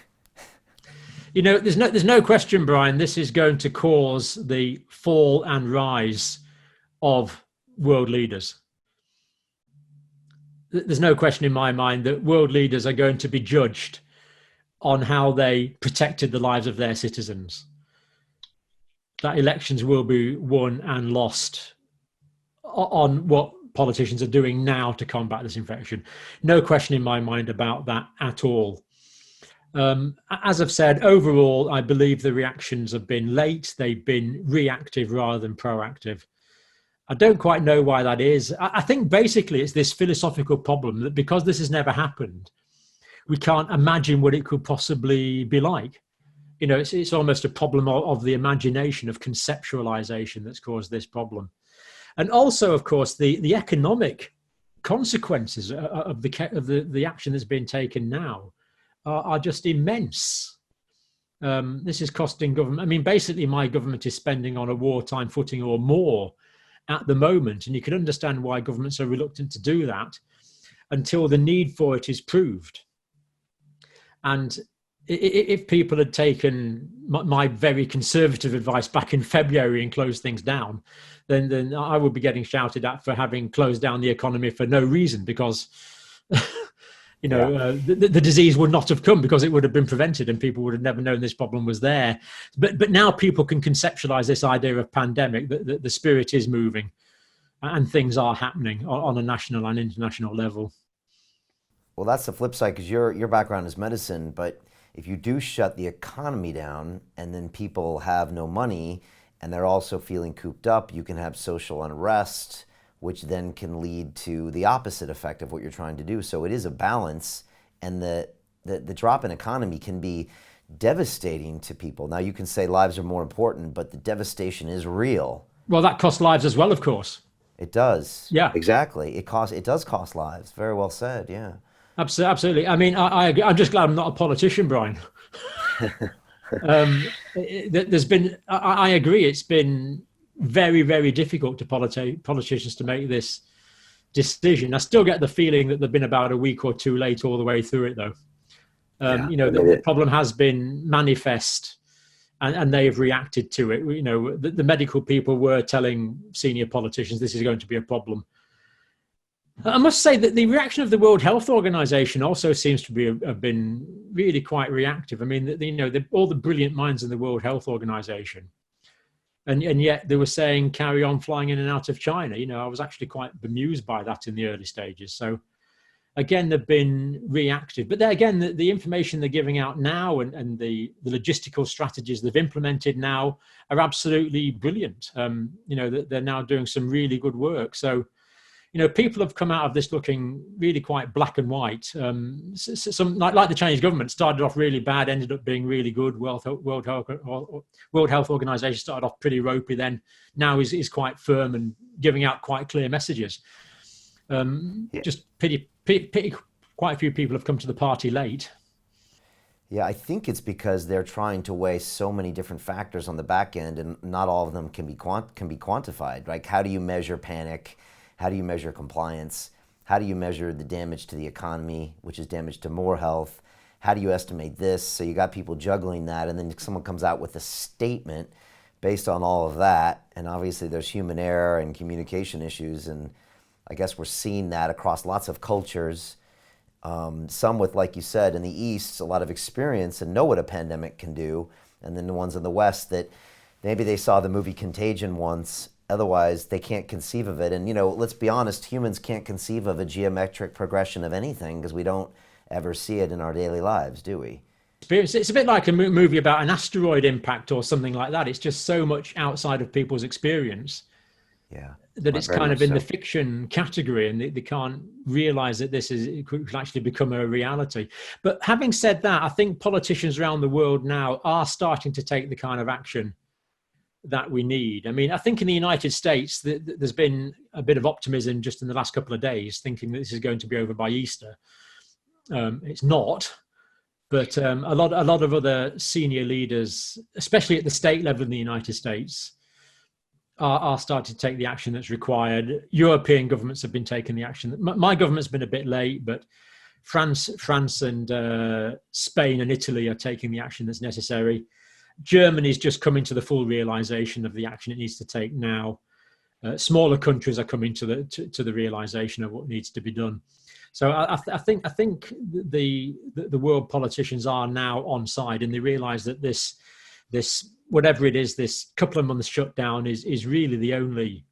S1: There's no question, Brian, this is going to cause the fall and rise of world leaders. There's no question in my mind that world leaders are going to be judged on how they protected the lives of their citizens. That elections will be won and lost on what politicians are doing now to combat this infection. No question in my mind about that at all. As I've said, overall, I believe the reactions have been late. They've been reactive rather than proactive. I don't quite know why that is. I think basically it's this philosophical problem that because this has never happened, we can't imagine what it could possibly be like. It's almost a problem of the imagination, of conceptualization that's caused this problem. And also, of course, the economic consequences of the action that's been taken now are just immense. This is costing government. I mean, basically, my government is spending on a wartime footing or more at the moment. And you can understand why governments are reluctant to do that until the need for it is proved. And if people had taken my very conservative advice back in February and closed things down, then I would be getting shouted at for having closed down the economy for no reason, because the disease would not have come, because it would have been prevented and people would have never known this problem was there. But now people can conceptualize this idea of pandemic, that the spirit is moving. and things are happening on a national and international level.
S3: Well, that's the flip side, because your background is medicine, but if you do shut the economy down and then people have no money and they're also feeling cooped up, you can have social unrest, which then can lead to the opposite effect of what you're trying to do. So it is a balance, and the drop in economy can be devastating to people. Now, you can say lives are more important, but the devastation is real.
S1: Well, that costs lives as well, of course.
S3: It does.
S1: Yeah,
S3: exactly. It does cost lives. Very well said. Yeah.
S1: Absolutely. I mean, I'm just glad I'm not a politician, Brian. There's been, I agree, it's been very, very difficult to politicians to make this decision. I still get the feeling that they've been about a week or two late all the way through it, though. The problem has been manifest, and they have reacted to it. The medical people were telling senior politicians this is going to be a problem. I must say that the reaction of the World Health Organization also seems to have been really quite reactive. I mean, all the brilliant minds in the World Health Organization, and yet they were saying carry on flying in and out of China. I was actually quite bemused by that in the early stages. So again, they've been reactive. But again, the information they're giving out now and the logistical strategies they've implemented now are absolutely brilliant. They're now doing some really good work. So, people have come out of this looking really quite black and white. Some like the Chinese government started off really bad, ended up being really good. World Health Organization started off pretty ropey, then now is quite firm and giving out quite clear messages. Just pity quite a few people have come to the party late.
S3: Yeah, I think it's because they're trying to weigh so many different factors on the back end, and not all of them can be quantified. Like, how do you measure panic? How do you measure compliance? How do you measure the damage to the economy, which is damage to more health? How do you estimate this? So you got people juggling that, and then someone comes out with a statement based on all of that. And obviously there's human error and communication issues, and I guess we're seeing that across lots of cultures. Some with, like you said, in the East, a lot of experience and know what a pandemic can do. And then the ones in the West that maybe they saw the movie Contagion once, otherwise they can't conceive of it. And, let's be honest, humans can't conceive of a geometric progression of anything because we don't ever see it in our daily lives, do we?
S1: It's a bit like a movie about an asteroid impact or something like that. It's just so much outside of people's experience.
S3: Yeah.
S1: That it's kind of in the fiction category, and they can't realize that it could actually become a reality. But having said that, I think politicians around the world now are starting to take the kind of action that we need. I mean, I think in the United States, there's been a bit of optimism just in the last couple of days, thinking that this is going to be over by Easter. It's not, but a lot of other senior leaders, especially at the state level in the United States, are starting to take the action that's required. European governments have been taking the action. My government's been a bit late, but France and Spain and Italy are taking the action that's necessary. Germany's just coming to the full realization of the action it needs to take now. Smaller countries are coming to the realization of what needs to be done. So I think the world politicians are now on side, and they realize that this whatever it is, this couple of months shutdown is really the only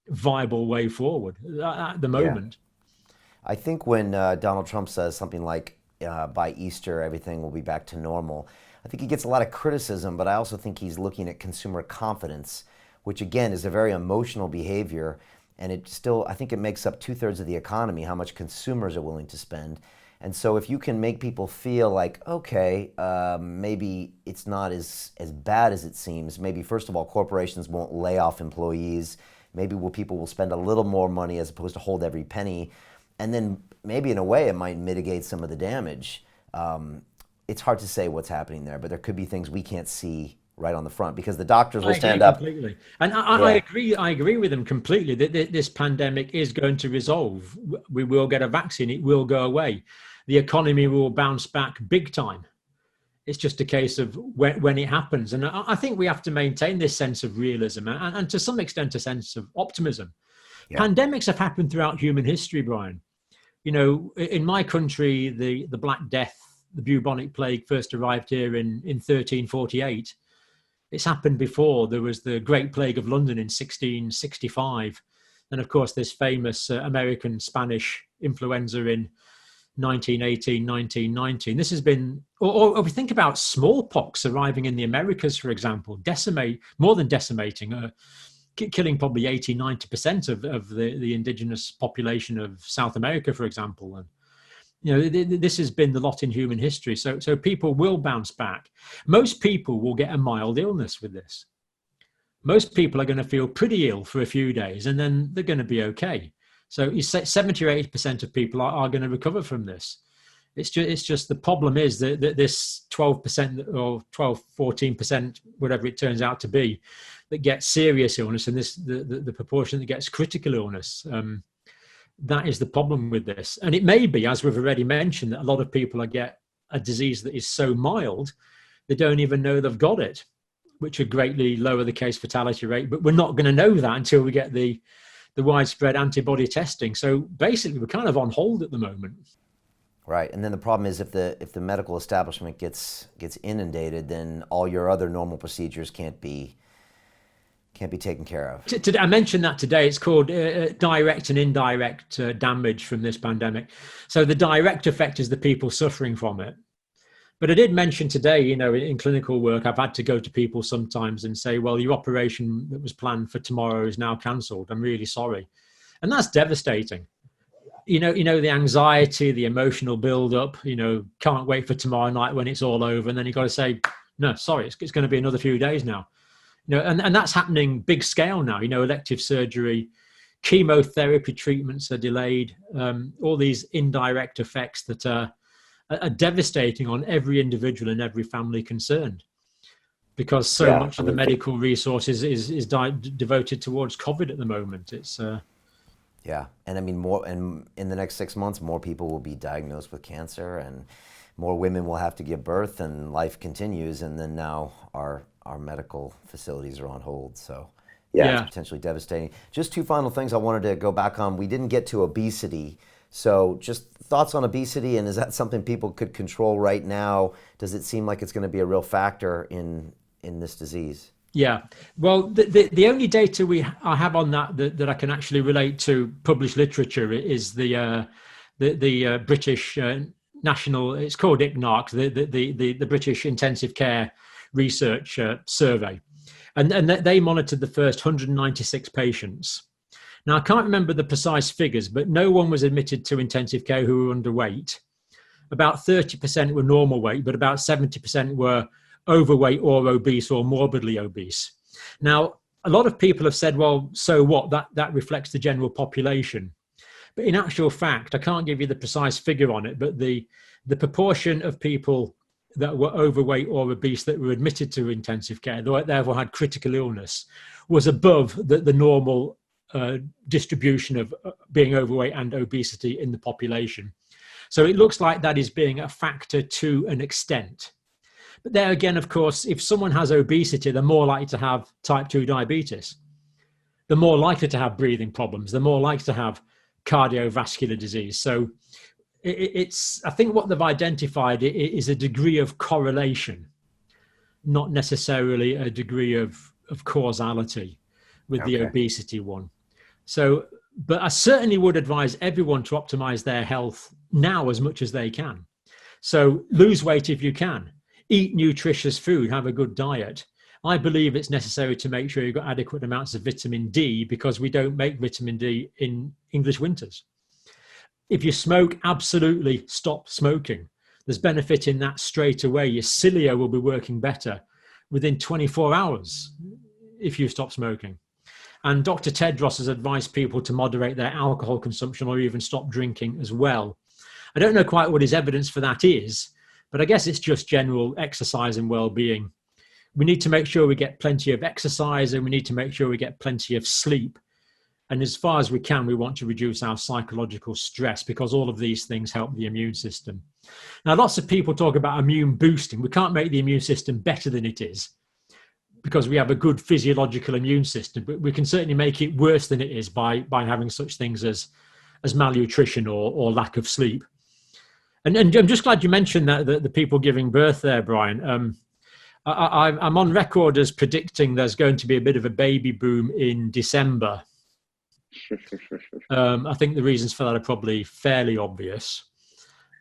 S1: viable way forward at the moment.
S3: Yeah. I think when Donald Trump says something like by Easter everything will be back to normal, I think he gets a lot of criticism, but I also think he's looking at consumer confidence, which again is a very emotional behavior, and I think it makes up 2/3 of the economy, how much consumers are willing to spend. And so if you can make people feel like, okay, maybe it's not as bad as it seems, maybe first of all, corporations won't lay off employees, maybe people will spend a little more money as opposed to hold every penny, and then maybe in a way it might mitigate some of the damage. It's hard to say what's happening there, but there could be things we can't see right on the front because the doctors will stand up.
S1: Completely. And I agree with them completely that this pandemic is going to resolve. We will get a vaccine. It will go away. The economy will bounce back big time. It's just a case of when it happens. And I think we have to maintain this sense of realism and to some extent a sense of optimism. Yeah. Pandemics have happened throughout human history, Brian. In my country, the Black Death, the bubonic plague first arrived here in 1348. It's happened before. There was the Great Plague of London in 1665. And of course, this famous American Spanish influenza in 1918, 1919. This has been, or we think about smallpox arriving in the Americas, for example, more than decimating, killing probably 80, 90% of the indigenous population of South America, for example. And, this has been the lot in human history. So people will bounce back. Most people will get a mild illness with this. Most people are going to feel pretty ill for a few days, and then they're going to be okay. So you say 70 or 80% of people are going to recover from this. It's just the problem is that this 12% or 12, 14%, whatever it turns out to be, that gets serious illness, and the proportion that gets critical illness, that is the problem with this. And it may be, as we've already mentioned, that a lot of people get a disease that is so mild, they don't even know they've got it, which would greatly lower the case fatality rate. But we're not going to know that until we get the widespread antibody testing. So basically, we're kind of on hold at the moment.
S3: Right, and then the problem is if the medical establishment gets inundated, then all your other normal procedures can't be taken care of.
S1: I mentioned that today. It's called direct and indirect damage from this pandemic. So the direct effect is the people suffering from it. But I did mention today, in clinical work, I've had to go to people sometimes and say, well, your operation that was planned for tomorrow is now cancelled. I'm really sorry. And that's devastating. The anxiety, the emotional build-up, can't wait for tomorrow night when it's all over. And then you've got to say, no, sorry, it's going to be another few days now. And that's happening big scale now. Elective surgery, chemotherapy treatments are delayed, all these indirect effects that are devastating on every individual and every family concerned, because so much of the medical resources is devoted towards COVID at the moment. It's
S3: yeah, and I mean and in the next 6 months, more people will be diagnosed with cancer, and more women will have to give birth, and life continues. And then now our medical facilities are on hold. So it's potentially devastating. Just two final things I wanted to go back on. We didn't get to obesity. So just thoughts on obesity, and is that something people could control right now? Does it seem like it's going to be a real factor in this disease?
S1: Yeah, well, the only data I have on that I can actually relate to published literature is the British National, it's called ICNARC, the British Intensive Care Research Survey, and they monitored the first 196 patients. Now, I can't remember the precise figures, but no one was admitted to intensive care who were underweight. About 30% were normal weight, but about 70% were overweight or obese or morbidly obese. Now, a lot of people have said, well, so what? That reflects the general population. But in actual fact, I can't give you the precise figure on it, but the proportion of people that were overweight or obese that were admitted to intensive care, therefore had critical illness, was above the normal distribution of being overweight and obesity in the population. So it looks like that is being a factor to an extent. But there again, of course, if someone has obesity, they're more likely to have type 2 diabetes. They're more likely to have breathing problems. They're more likely to have cardiovascular disease. So I think what they've identified is a degree of correlation, not necessarily a degree of causality with the obesity one. So, but I certainly would advise everyone to optimize their health now as much as they can. So lose weight if you can, eat nutritious food, have a good diet. I believe it's necessary to make sure you've got adequate amounts of vitamin D, because we don't make vitamin D in English winters. If you smoke, absolutely stop smoking. There's benefit in that straight away. Your cilia will be working better within 24 hours if you stop smoking. And Dr. Tedros has advised people to moderate their alcohol consumption or even stop drinking as well. I don't know quite what his evidence for that is, but I guess it's just general exercise and well-being. We need to make sure we get plenty of exercise, and we need to make sure we get plenty of sleep. And as far as we can, we want to reduce our psychological stress, because all of these things help the immune system. Now, lots of people talk about immune boosting. We can't make the immune system better than it is, because we have a good physiological immune system, but we can certainly make it worse than it is by having such things as malnutrition or lack of sleep. And I'm just glad you mentioned that the people giving birth there, Brian. I'm on record as predicting there's going to be a bit of a baby boom in December. I think the reasons for that are probably fairly obvious,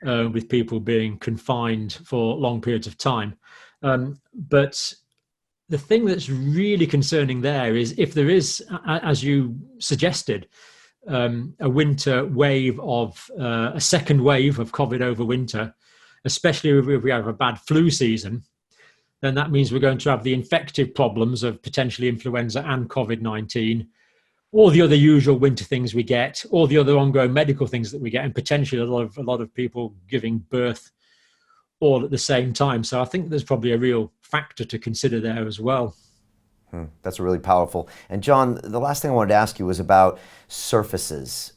S1: with people being confined for long periods of time. But the thing that's really concerning there is if there is, as you suggested, a winter wave of a second wave of COVID over winter, especially if we have a bad flu season, then that means we're going to have the infective problems of potentially influenza and COVID-19, all the other usual winter things we get, all the other ongoing medical things that we get, and potentially a lot of people giving birth all at the same time. So I think there's probably a real factor to consider there as well.
S3: That's really powerful. And John, the last thing I wanted to ask you was about surfaces.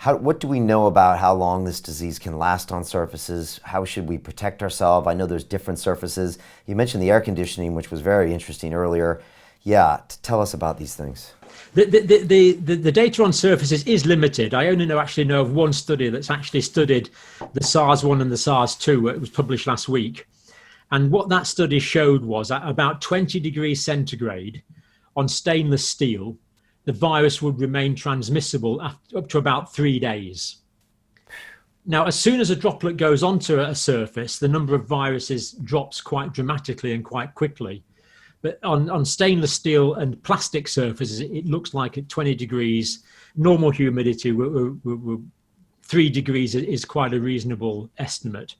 S3: What do we know about how long this disease can last on surfaces? How should we protect ourselves? I know there's different surfaces. You mentioned the air conditioning, which was very interesting earlier. Yeah, tell us about these things.
S1: The data on surfaces is limited. I only know of one study that's actually studied the SARS-1 and the SARS-2. It was published last week. And what that study showed was at about 20 degrees centigrade on stainless steel, the virus would remain transmissible up to about 3 days. Now, as soon as a droplet goes onto a surface, the number of viruses drops quite dramatically and quite quickly. But on stainless steel and plastic surfaces, it looks like at 20 degrees, normal humidity, 3 degrees is quite a reasonable estimate.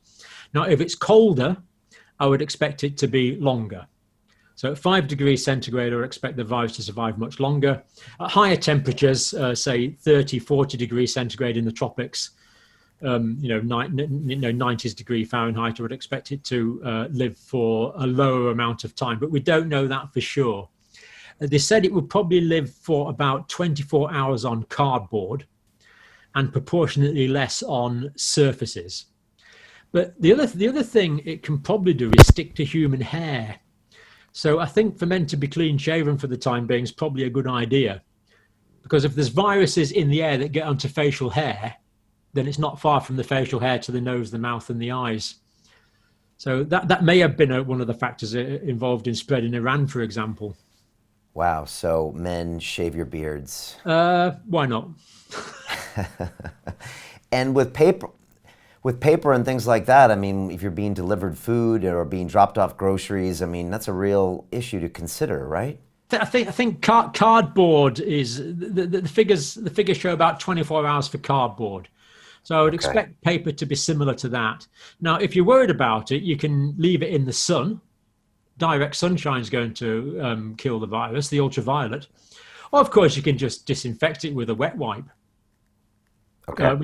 S1: Now, if it's colder, I would expect it to be longer. So at 5 degrees centigrade, I would expect the virus to survive much longer. At higher temperatures, say 30, 40 degrees centigrade in the tropics, 90s degree Fahrenheit, I would expect it to live for a lower amount of time, but we don't know that for sure. They said it would probably live for about 24 hours on cardboard and proportionately less on surfaces. But the other thing it can probably do is stick to human hair. So I think for men to be clean shaven for the time being is probably a good idea, because if there's viruses in the air that get onto facial hair, then it's not far from the facial hair to the nose, the mouth, and the eyes. So that may have been one of the factors involved in spreading Iran, for example.
S3: Wow. So men, shave your beards.
S1: Why not?
S3: And with paper and things like that, I mean, if you're being delivered food or being dropped off groceries, I mean, that's a real issue to consider, right?
S1: I think cardboard is the figures. The figures show about 24 hours for cardboard. So I would expect paper to be similar to that. Now, if you're worried about it, you can leave it in the sun. Direct sunshine is going to kill the virus, the ultraviolet. Or, of course, you can just disinfect it with a wet wipe.
S3: Okay.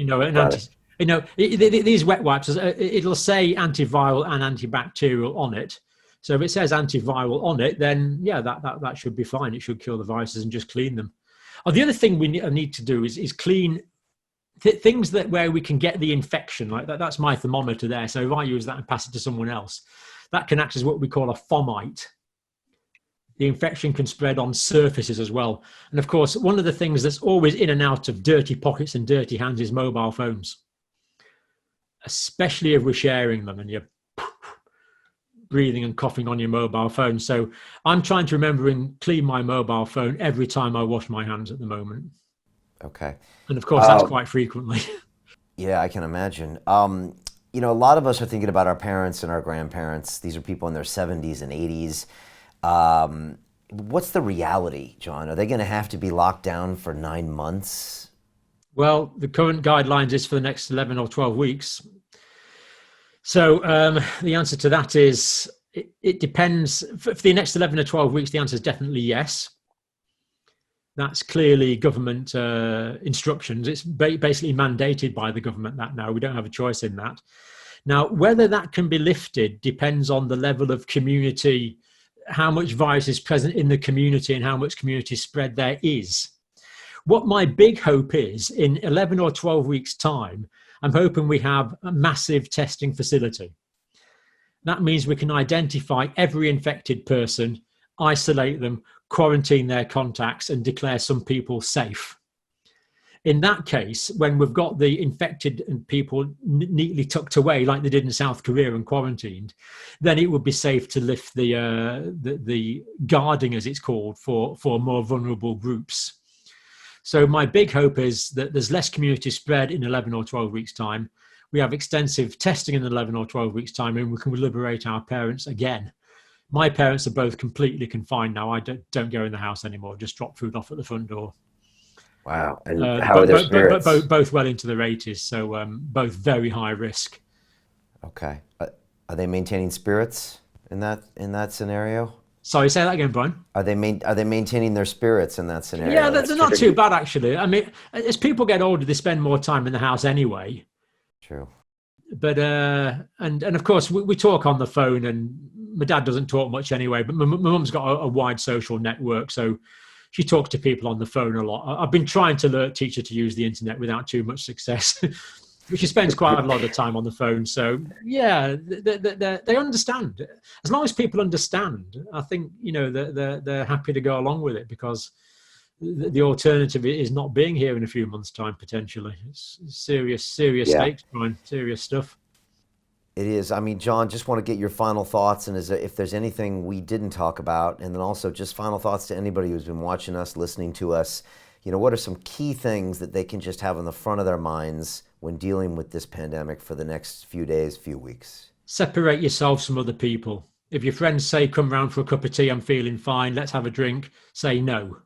S1: These wet wipes, it'll say antiviral and antibacterial on it. So if it says antiviral on it, then yeah, that should be fine. It should kill the viruses and just clean them. The other thing we need to do is clean things where we can get the infection. Like that's my thermometer there. So if I use that and pass it to someone else, that can act as what we call a fomite. The infection can spread on surfaces as well. And of course, one of the things that's always in and out of dirty pockets and dirty hands is mobile phones, especially if we're sharing them and you're breathing and coughing on your mobile phone. So I'm trying to remember and clean my mobile phone every time I wash my hands at the moment.
S3: Okay.
S1: And of course, that's quite frequently.
S3: Yeah, I can imagine. A lot of us are thinking about our parents and our grandparents. These are people in their 70s and 80s. What's the reality, John? Are they going to have to be locked down for 9 months?
S1: Well, the current guidelines is for the next 11 or 12 weeks. So the answer to that is it depends. For the next 11 or 12 weeks, the answer is definitely yes. That's clearly government instructions. It's basically mandated by the government that now. We don't have a choice in that. Now, whether that can be lifted depends on the level of community, how much virus is present in the community and how much community spread there is. What my big hope is, in 11 or 12 weeks' time, I'm hoping we have a massive testing facility. That means we can identify every infected person, isolate them, quarantine their contacts, and declare some people safe. In that case, when we've got the infected and people neatly tucked away, like they did in South Korea and quarantined, then it would be safe to lift the guarding, as it's called, for more vulnerable groups. So my big hope is that there's less community spread in 11 or 12 weeks' time. We have extensive testing in 11 or 12 weeks' time, and we can liberate our parents again. My parents are both completely confined now. I don't go in the house anymore. Just drop food off at the front door.
S3: Wow. And how are their spirits?
S1: Both well into their 80s, so both very high risk.
S3: Okay. Are they maintaining spirits in that scenario?
S1: Sorry, say that again, Brian.
S3: Are they maintaining their spirits in that scenario?
S1: Yeah, they're not too bad, actually. I mean, as people get older, they spend more time in the house anyway.
S3: True.
S1: But and of course we talk on the phone, and my dad doesn't talk much anyway, but my mum's got a wide social network, so she talks to people on the phone a lot. I've been trying to teach her to use the internet without too much success. But she spends quite a lot of time on the phone. So yeah, they understand. As long as people understand, I think, they're happy to go along with it, because the alternative is not being here in a few months' time, potentially. It's serious stakes, Brian, serious stuff.
S3: It is. I mean, John, just want to get your final thoughts, and if there's anything we didn't talk about, and then also just final thoughts to anybody who's been watching us, listening to us. What are some key things that they can just have in the front of their minds when dealing with this pandemic for the next few days, few weeks?
S1: Separate yourselves from other people. If your friends say, come round for a cup of tea, I'm feeling fine, let's have a drink, say no.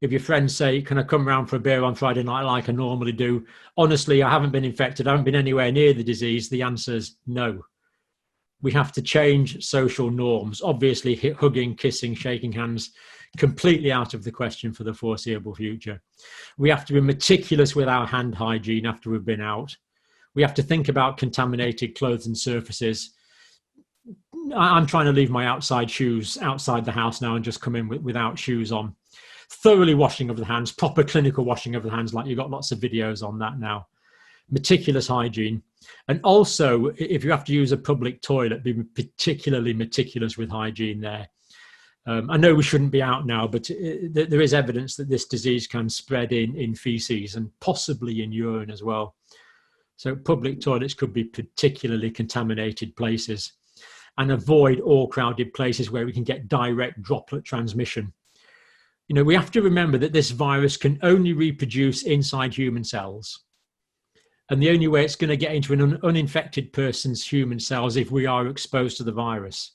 S1: If your friends say, can I come round for a beer on Friday night like I normally do? Honestly, I haven't been infected. I haven't been anywhere near the disease. The answer is no. We have to change social norms. Obviously, hugging, kissing, shaking hands, completely out of the question for the foreseeable future. We have to be meticulous with our hand hygiene after we've been out. We have to think about contaminated clothes and surfaces. I'm trying to leave my outside shoes outside the house now and just come in without shoes on. Thoroughly washing of the hands, proper clinical washing of the hands, like you've got lots of videos on that now. Meticulous hygiene. And also, if you have to use a public toilet, be particularly meticulous with hygiene there. I know we shouldn't be out now, but there is evidence that this disease can spread in feces and possibly in urine as well. So public toilets could be particularly contaminated places, and avoid all crowded places where we can get direct droplet transmission. We have to remember that this virus can only reproduce inside human cells. And the only way it's going to get into an uninfected person's human cells if we are exposed to the virus.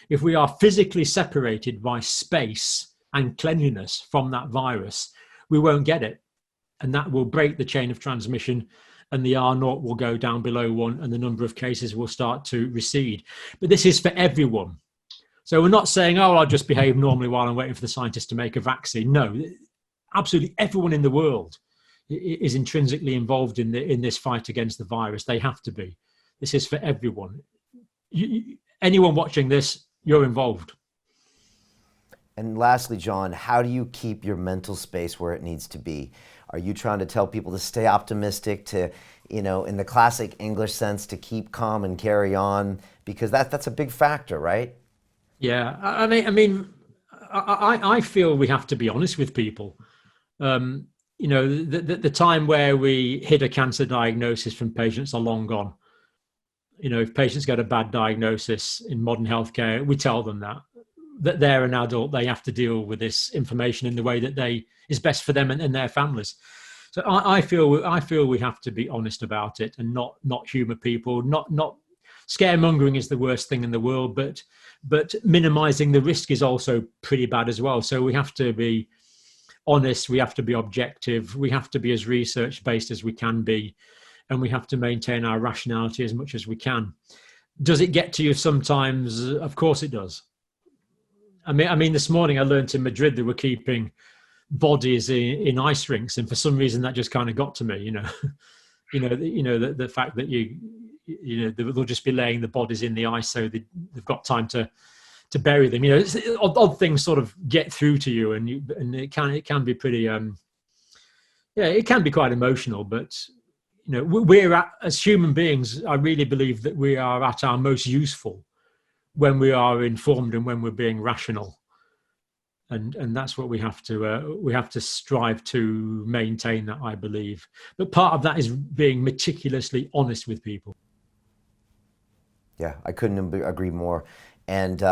S1: If we are physically separated by space and cleanliness from that virus, we won't get it. And that will break the chain of transmission, and the R0 will go down below 1, and the number of cases will start to recede. But this is for everyone. So we're not saying, I'll just behave normally while I'm waiting for the scientists to make a vaccine. No, absolutely everyone in the world is intrinsically involved in this fight against the virus. They have to be. This is for everyone. Anyone watching this, you're involved.
S3: And lastly, John, how do you keep your mental space where it needs to be? Are you trying to tell people to stay optimistic, to, in the classic English sense, to keep calm and carry on? Because that's a big factor, right?
S1: Yeah, I feel we have to be honest with people. The time where we hid a cancer diagnosis from patients are long gone. If patients get a bad diagnosis in modern healthcare, we tell them that they're an adult, they have to deal with this information in the way that is best for them and their families. So I feel we have to be honest about it and not humour people. Not scaremongering is the worst thing in the world, but minimising the risk is also pretty bad as well. So we have to be honest, we have to be objective, we have to be as research based as we can be, and we have to maintain our rationality as much as we can. Does it get to you sometimes? Of course it does. I mean, this morning I learned in Madrid they were keeping bodies in ice rinks, and for some reason that just kind of got to me. The fact that they'll just be laying the bodies in the ice so they've got time to bury them. Odd things sort of get through to you, and it can be pretty. It can be quite emotional, but. As human beings, I really believe that we are at our most useful when we are informed and when we're being rational, and that's what we have to strive to maintain. That, I believe, but part of that is being meticulously honest with people.
S3: Yeah, I couldn't agree more. And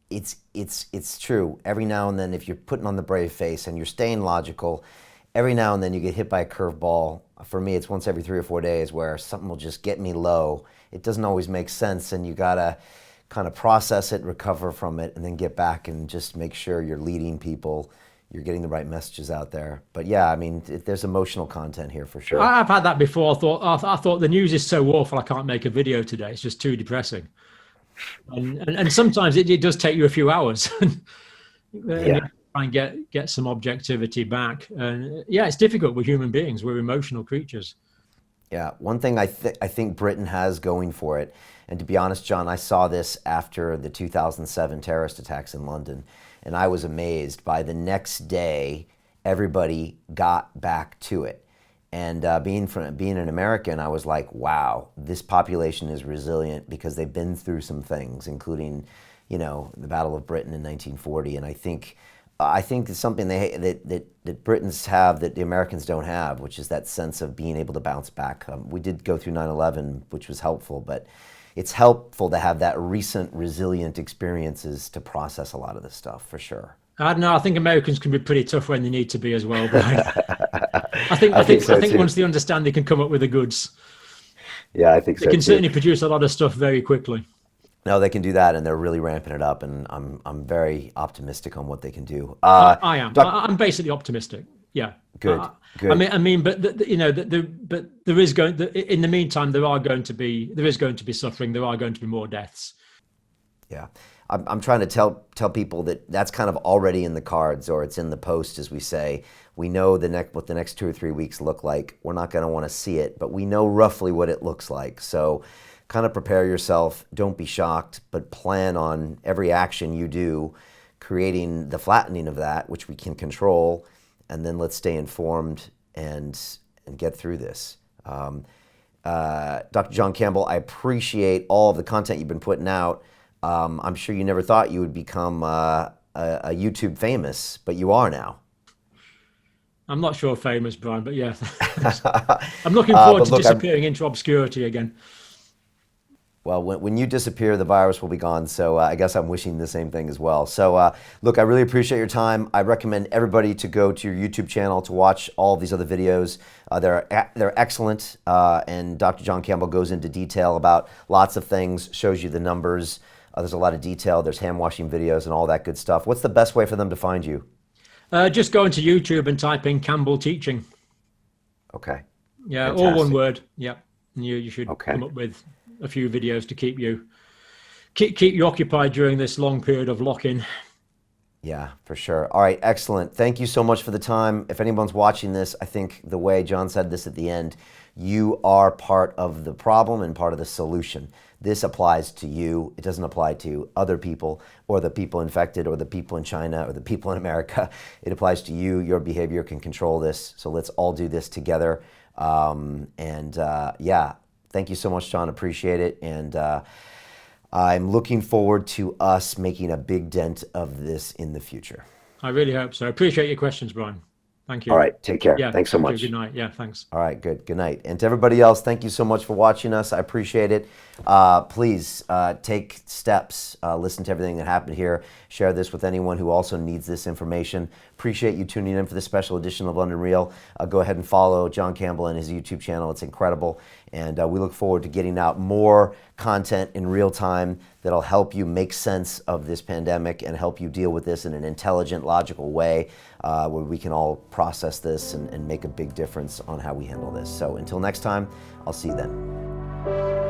S3: it's true. Every now and then, if you're putting on the brave face and you're staying logical, every now and then you get hit by a curveball. For me, it's once every 3 or 4 days where something will just get me low. It doesn't always make sense, and you gotta kind of process it, recover from it, and then get back and just make sure you're leading people, you're getting the right messages out there. But yeah, I mean, there's emotional content here for sure.
S1: I've had that before. I thought the news is so awful, I can't make a video today. It's just too depressing. And sometimes it does take you a few hours. and you try and get some objectivity back. And yeah, it's difficult. We're human beings. We're emotional creatures.
S3: Yeah, one thing I think Britain has going for it, and to be honest, John, I saw this after the 2007 terrorist attacks in London, and I was amazed. By the next day, everybody got back to it. And being an American, I was like, wow, this population is resilient because they've been through some things, including, the Battle of Britain in 1940. And I think it's something that Britons have that the Americans don't have, which is that sense of being able to bounce back. We did go through 9/11, which was helpful, but it's helpful to have that recent resilient experiences to process a lot of this stuff, for sure.
S1: I don't know. I think Americans can be pretty tough when they need to be as well. I think once they understand, they can come up with the goods.
S3: Yeah, I think so.
S1: They can certainly produce a lot of stuff very quickly.
S3: No, they can do that, and they're really ramping it up, and I'm very optimistic on what they can do.
S1: I am. I'm basically optimistic. Yeah.
S3: Good. Good.
S1: But there is going. In the meantime, there is going to be suffering. There are going to be more deaths.
S3: Yeah, I'm trying to tell people that that's kind of already in the cards, or it's in the post, as we say. We know what the next 2 or 3 weeks look like. We're not going to want to see it, but we know roughly what it looks like. So kind of prepare yourself. Don't be shocked, but plan on every action you do, creating the flattening of that, which we can control, and then let's stay informed and get through this. Dr. John Campbell, I appreciate all of the content you've been putting out. I'm sure you never thought you would become a YouTube famous, but you are now.
S1: I'm not sure famous, Brian, but yeah. I'm looking forward to disappearing into obscurity again.
S3: Well, when you disappear, the virus will be gone. So I guess I'm wishing the same thing as well. So look, I really appreciate your time. I recommend everybody to go to your YouTube channel to watch all of these other videos. They're excellent. And Dr. John Campbell goes into detail about lots of things, shows you the numbers. There's a lot of detail. There's hand washing videos and all that good stuff. What's the best way for them to find you?
S1: Just go into YouTube and type in Campbell Teaching.
S3: Okay.
S1: Yeah,
S3: fantastic.
S1: All one word. Yeah, and you should come up with a few videos to keep you occupied during this long period of lock-in.
S3: Yeah, for sure. All right, excellent. Thank you so much for the time. If anyone's watching this, I think the way John said this at the end, you are part of the problem and part of the solution. This applies to you. It doesn't apply to other people or the people infected or the people in China or the people in America. It applies to you. Your behavior can control this. So let's all do this together. Yeah, thank you so much, John. Appreciate it. And I'm looking forward to us making a big dent of this in the future.
S1: I really hope so. I appreciate your questions, Brian. Thank you.
S3: All right, take care.
S1: Yeah,
S3: thanks so much.
S1: Good night. Yeah, thanks.
S3: All right, good night. And to everybody else, thank you so much for watching us. I appreciate it. Please take steps, listen to everything that happened here, share this with anyone who also needs this information. Appreciate you tuning in for this special edition of London Real. Go ahead and follow John Campbell and his YouTube channel. It's incredible. And we look forward to getting out more content in real time that'll help you make sense of this pandemic and help you deal with this in an intelligent, logical way where we can all process this and make a big difference on how we handle this. So until next time, I'll see you then.